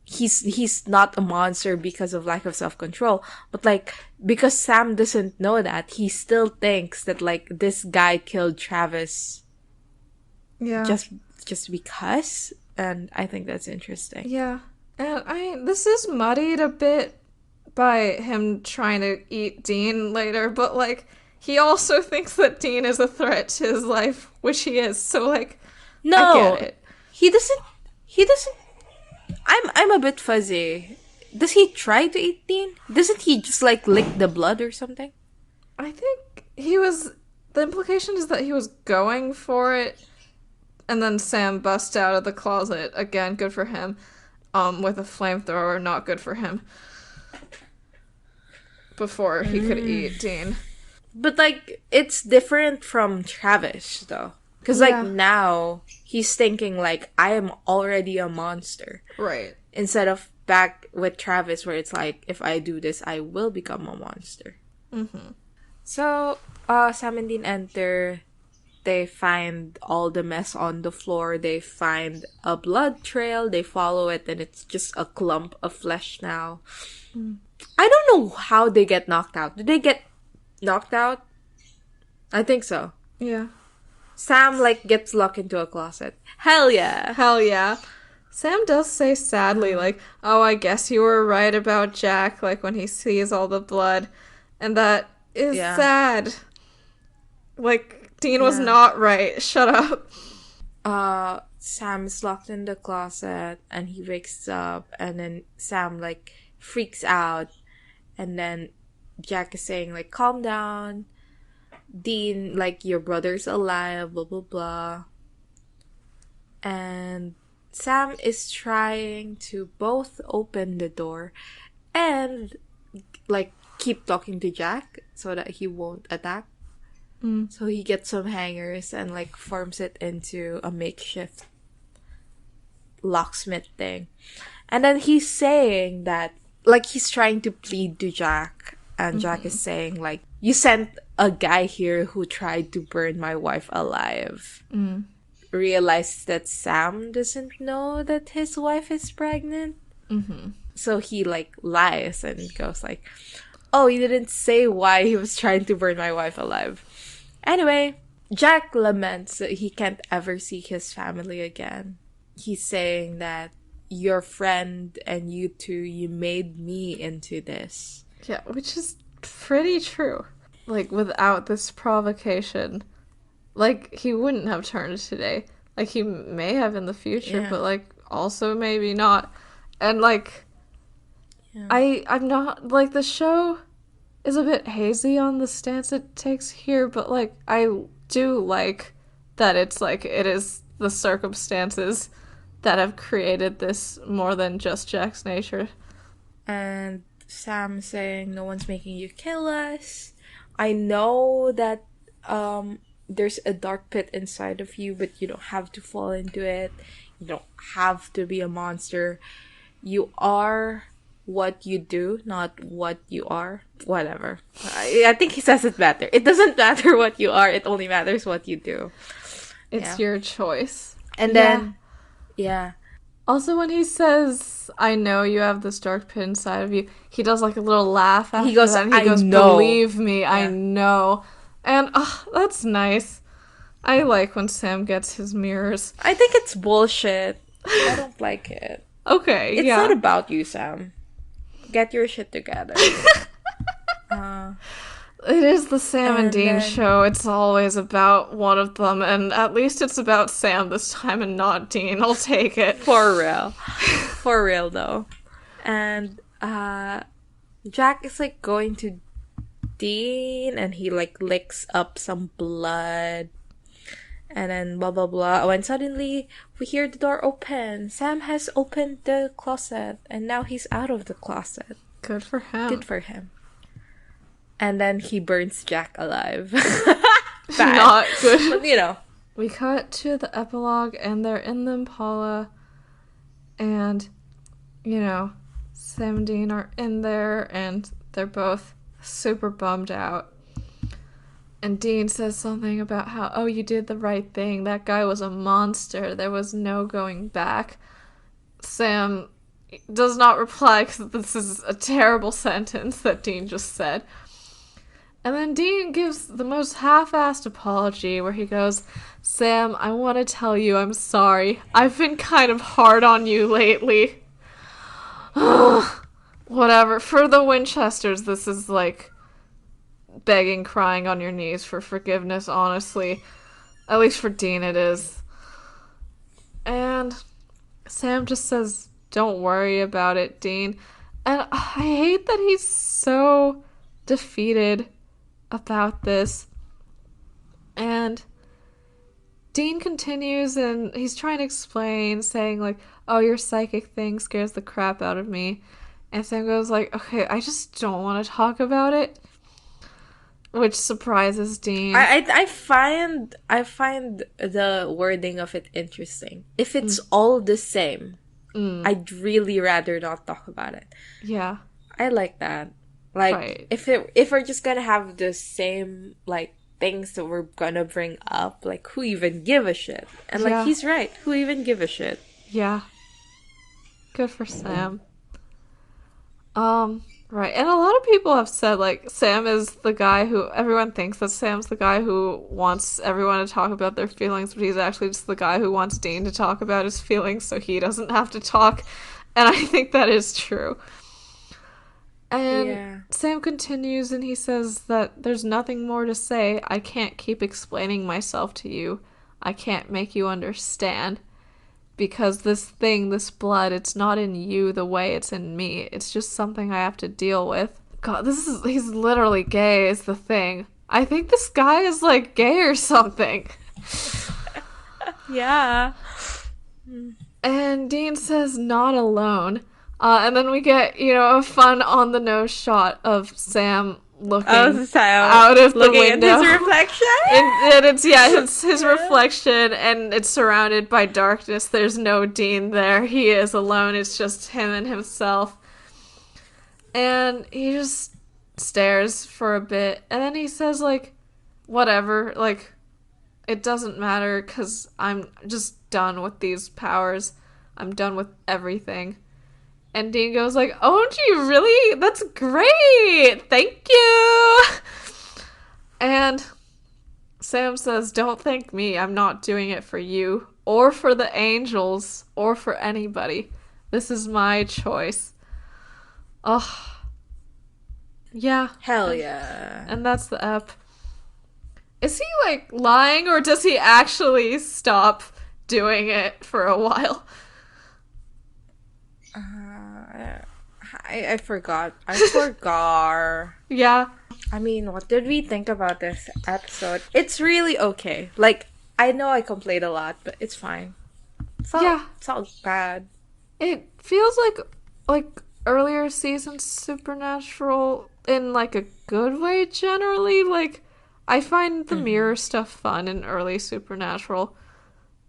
he's not a monster because of lack of self-control, but, like, because Sam doesn't know that, he still thinks that, like, this guy killed Travis Yeah. just because. And I think that's interesting. Yeah. And this is muddied a bit by him trying to eat Dean later, but, like, he also thinks that Dean is a threat to his life, which he is. So, like, No, I get it. he doesn't. I'm a bit fuzzy. Does he try to eat Dean? Doesn't he just, like, lick the blood or something? I think he was the implication is that he was going for it, and then Sam busts out of the closet. Again, good for him. With a flamethrower, not good for him. Before he could eat Dean. But, like, it's different from Travis, though. Because, like, now, he's thinking, like, I am already a monster. Right. Instead of back with Travis, where it's like, if I do this, I will become a monster. Mm-hmm. So, Sam and Dean enter. They find all the mess on the floor. They find a blood trail. They follow it, and it's just a clump of flesh now. I don't know how they get knocked out. Did they get knocked out? I think so. Yeah. Sam, like, gets locked into a closet. Hell yeah. Hell yeah. Sam does say sadly, like, oh, I guess you were right about Jack, like, when he sees all the blood. And that is sad. Like, Dean was not right. Shut up. Sam is locked in the closet, and he wakes up, and then Sam, like, freaks out, and then Jack is saying, like, calm down. Dean, like, your brother's alive, blah, blah, blah. And Sam is trying to both open the door and, like, keep talking to Jack so that he won't attack. So he gets some hangers and, like, forms it into a makeshift locksmith thing. And then he's saying that, like, he's trying to plead to Jack. And Jack is saying, like, you sent a guy here who tried to burn my wife alive. Realizes that Sam doesn't know that his wife is pregnant. So he, like, lies and goes, like, oh, he didn't say why he was trying to burn my wife alive. Anyway, Jack laments that he can't ever see his family again. He's saying that your friend and you two, you made me into this. Yeah, which is pretty true. Like, without this provocation, like, he wouldn't have turned today. Like, he may have in the future, but, like, also maybe not. And, like, I'm not, like, the show is a bit hazy on the stance it takes here, but, like, I do like that it's, like, it is the circumstances that have created this more than just Jack's nature. And Sam saying, no one's making you kill us. I know that there's a dark pit inside of you, but you don't have to fall into it. You don't have to be a monster. You are what you do, not what you are. Whatever. I think he says it better. It doesn't matter what you are. It only matters what you do. It's your choice. And then, also, when he says, I know you have this dark pit inside of you, he does, like, a little laugh after he goes, that. And I he goes, know. Believe me, I know. And, that's nice. I like when Sam gets his mirrors. I think it's bullshit. I don't like it. Okay, It's not about you, Sam. Get your shit together. It is the Sam and Dean show. It's always about one of them, and at least it's about Sam this time and not Dean. I'll take it. For real. For real, though. And Jack is, like, going to Dean, and he, like, licks up some blood. And then blah, blah, blah. When suddenly we hear the door open. Sam has opened the closet, and now he's out of the closet. Good for him. Good for him. And then he burns Jack alive. Not good. But, you know. We cut to the epilogue, and they're in the Impala, and, you know, Sam and Dean are in there, and they're both super bummed out. And Dean says something about how, oh, you did the right thing. That guy was a monster. There was no going back. Sam does not reply because this is a terrible sentence that Dean just said. And then Dean gives the most half-assed apology where he goes, Sam, I want to tell you I'm sorry. I've been kind of hard on you lately. Whatever. For the Winchesters, this is like begging, crying on your knees for forgiveness, honestly. At least for Dean it is. And Sam just says, don't worry about it, Dean. And I hate that he's so defeated about this. And Dean continues, and he's trying to explain, saying, like, oh, your psychic thing scares the crap out of me. And Sam goes, like, okay, I just don't want to talk about it. Which surprises Dean. I find the wording of it interesting. If it's all the same, I'd really rather not talk about it. Yeah. I like that. Like, right. if we're just gonna have the same, like, things that we're gonna bring up, like, who even give a shit? And, like, he's right. Who even give a shit? Yeah. Good for Sam. Right. And a lot of people have said, like, Sam is the guy who... Everyone thinks that Sam's the guy who wants everyone to talk about their feelings, but he's actually just the guy who wants Dean to talk about his feelings so he doesn't have to talk. And I think that is true. And Sam continues, and he says that there's nothing more to say. I can't keep explaining myself to you. I can't make you understand. Because this thing, this blood, it's not in you the way it's in me. It's just something I have to deal with. God, he's literally gay is the thing. I think this guy is, like, gay or something. Yeah. And Dean says, not alone. And then we get, a fun on-the-nose shot of Sam looking out of the window. At his reflection? And it's his reflection, and it's surrounded by darkness. There's no Dean there. He is alone. It's just him and himself. And he just stares for a bit, and then he says, like, whatever, like, it doesn't matter, because I'm just done with these powers. I'm done with everything. And Dean goes, like, oh, do you really? That's great! Thank you! And Sam says, don't thank me. I'm not doing it for you, or for the angels, or for anybody. This is my choice. Ugh. Yeah. Hell yeah. And that's the ep. Is he, like, lying, or does he actually stop doing it for a while? I forgot. Yeah. I mean, what did we think about this episode? It's really okay. Like, I know I complained a lot, but it's fine. It's not bad. It feels like earlier season Supernatural in, like, a good way, generally. Like, I find the mirror stuff fun in early Supernatural.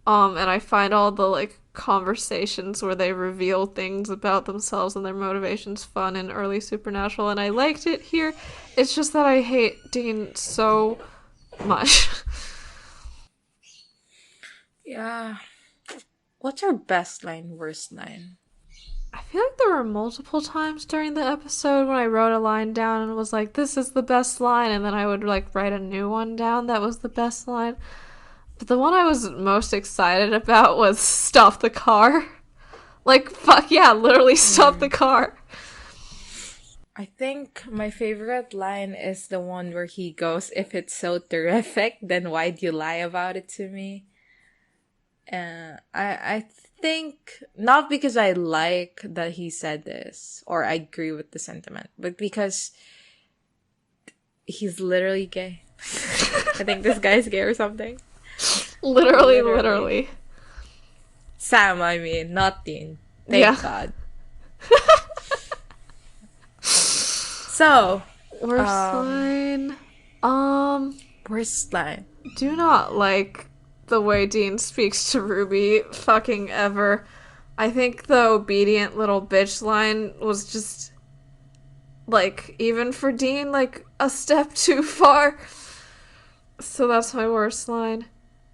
And I find all the, like, conversations where they reveal things about themselves and their motivations fun in early Supernatural, and I liked it here. It's just that I hate Dean so much. Yeah. What's our best line, worst line? I feel like there were multiple times during the episode when I wrote a line down and was like, this is the best line, and then I would, like, write a new one down that was the best line. But the one I was most excited about was stop the car. Like, fuck yeah, literally stop the car. I think my favorite line is the one where he goes, if it's so terrific, then why'd you lie about it to me? I think, not because I like that he said this, or I agree with the sentiment, but because he's literally gay. I think this guy's gay or something. Literally. Sam, I mean, not Dean. Thank God. So, worst line. Worst line. Do not like the way Dean speaks to Ruby fucking ever. I think the obedient little bitch line was just, like, even for Dean, like, a step too far. So that's my worst line.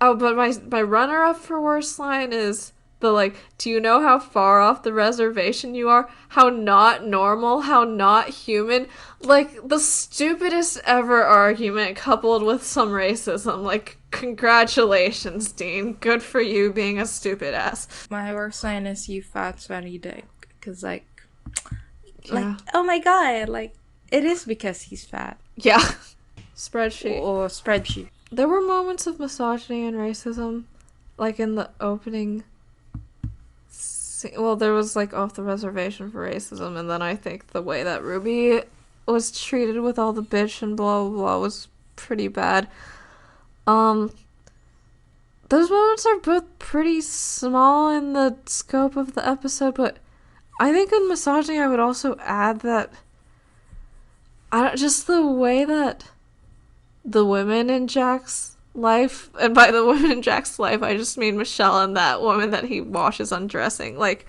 Oh, but my runner-up for worst line is the, like, do you know how far off the reservation you are? How not normal, how not human? Like, the stupidest ever argument coupled with some racism. Like, congratulations, Dean. Good for you being a stupid ass. My worst line is you fat, sweaty dick. Because, like, oh my god, like, it is because he's fat. Yeah. Spreadsheet. Or spreadsheet. There were moments of misogyny and racism, like in the opening. Well, there was, like, off the reservation for racism, and then I think the way that Ruby was treated with all the bitch and blah blah blah was pretty bad. Those moments are both pretty small in the scope of the episode, but I think in misogyny I would also add that just the way that the women in Jack's life, and by the women in Jack's life I just mean Michelle and that woman that he washes undressing, like,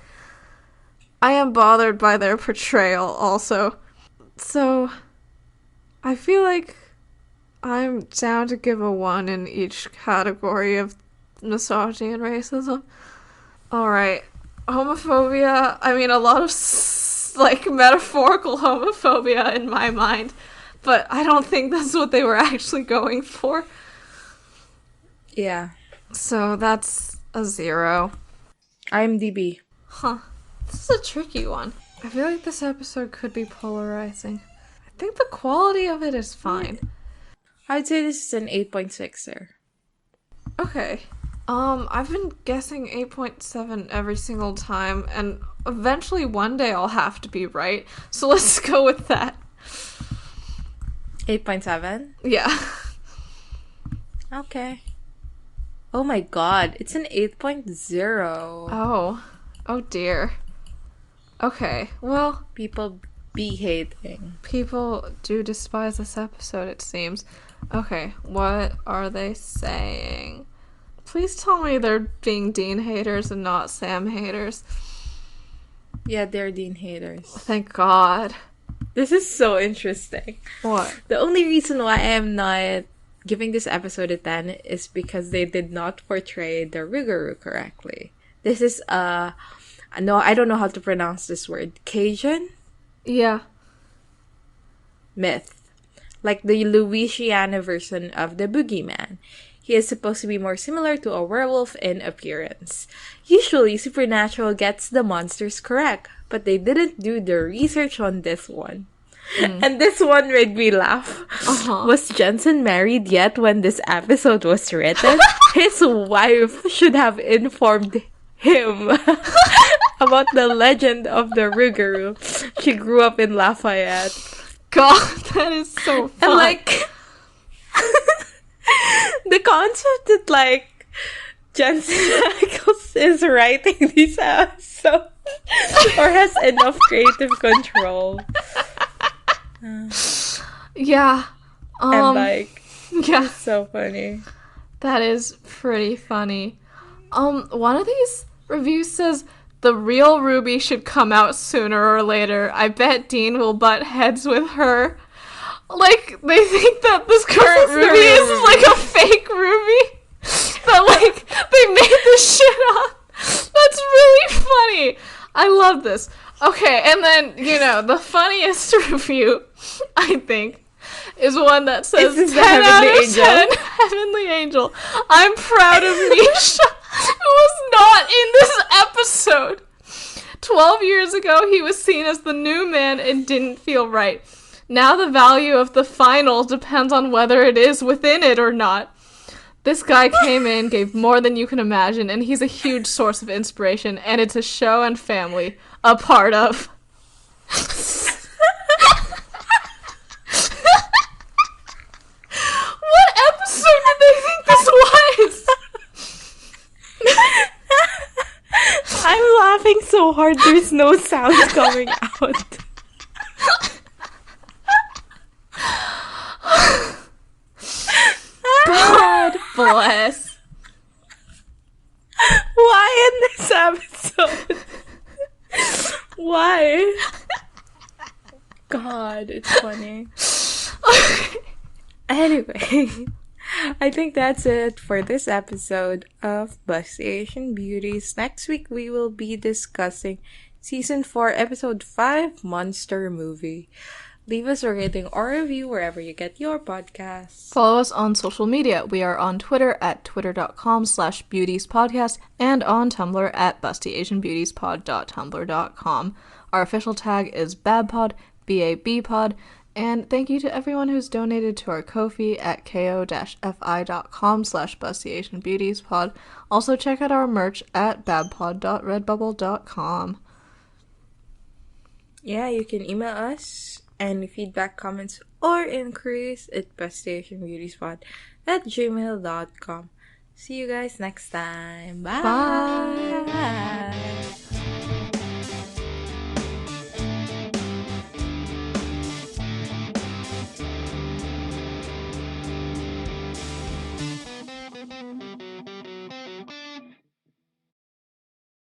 I am bothered by their portrayal also. So I feel like I'm down to give a 1 in each category of misogyny and racism. Alright. Homophobia. I mean, a lot of, like, metaphorical homophobia in my mind. But I don't think that's what they were actually going for. Yeah. So that's a 0. IMDb. Huh. This is a tricky one. I feel like this episode could be polarizing. I think the quality of it is fine. I'd say this is an 8.6 there. Okay. I've been guessing 8.7 every single time, and eventually one day I'll have to be right. So let's go with that. 8.7? Yeah. Okay. Oh my god, it's an 8.0. Oh dear. Okay, well, People be hating. people do despise this episode, it seems. Okay, what are they saying? Please tell me they're being Dean haters and not Sam haters. Yeah, they're Dean haters. Thank God. This is so interesting. What? The only reason why I am not giving this episode a 10 is because they did not portray the Rougarou correctly. This is no, I don't know how to pronounce this word. Cajun Yeah. myth. Like the Louisiana version of the boogeyman. He is supposed to be more similar to a werewolf in appearance. Usually, Supernatural gets the monsters correct, but they didn't do the research on this one. And this one made me laugh. Was Jensen married yet when this episode was written? His wife should have informed him about the legend of the Rougarou. She grew up in Lafayette. God, that is so fun. And like the concept that like Jensen Ackles is writing these episodes or has enough creative control. Yeah. And like, Yeah. it's so funny. That is pretty funny. One of these reviews says the real Ruby should come out sooner or later. I bet Dean will butt heads with her. Like, they think that this current Ruby is like a fake Ruby. That, like, they made this shit up. That's really funny. I love this. Okay, and then, you know, the funniest review, I think, is one that says 10 out of 10 Heavenly Angel. I'm proud of Misha, who was not in this episode. 12 years ago, he was seen as the new man and didn't feel right. Now the value of the final depends on whether it is within it or not. This guy came in, gave more than you can imagine, and he's a huge source of inspiration, and it's a show and family a part of. What episode did they think this was? I'm laughing so hard there's no sound coming out. God bless. Why in this episode? Why? God, it's funny. Anyway, I think that's it for this episode of Busty Asian Beauties. Next week, we will be discussing Season 4, Episode 5, Monster Movie. Leave us a rating or review wherever you get your podcasts. Follow us on social media. We are on Twitter at twitter.com/beautiespodcast and on Tumblr at bustyasianbeautiespod.tumblr.com. Our official tag is BABPOD, BABPod, and thank you to everyone who's donated to our Ko-fi at ko-fi.com/bustyasianbeautiespod. Also check out our merch at babpod.redbubble.com. Yeah, you can email us Any feedback, comments, or inquiries at beststationbeautyspot@gmail.com. See you guys next time. Bye. Bye.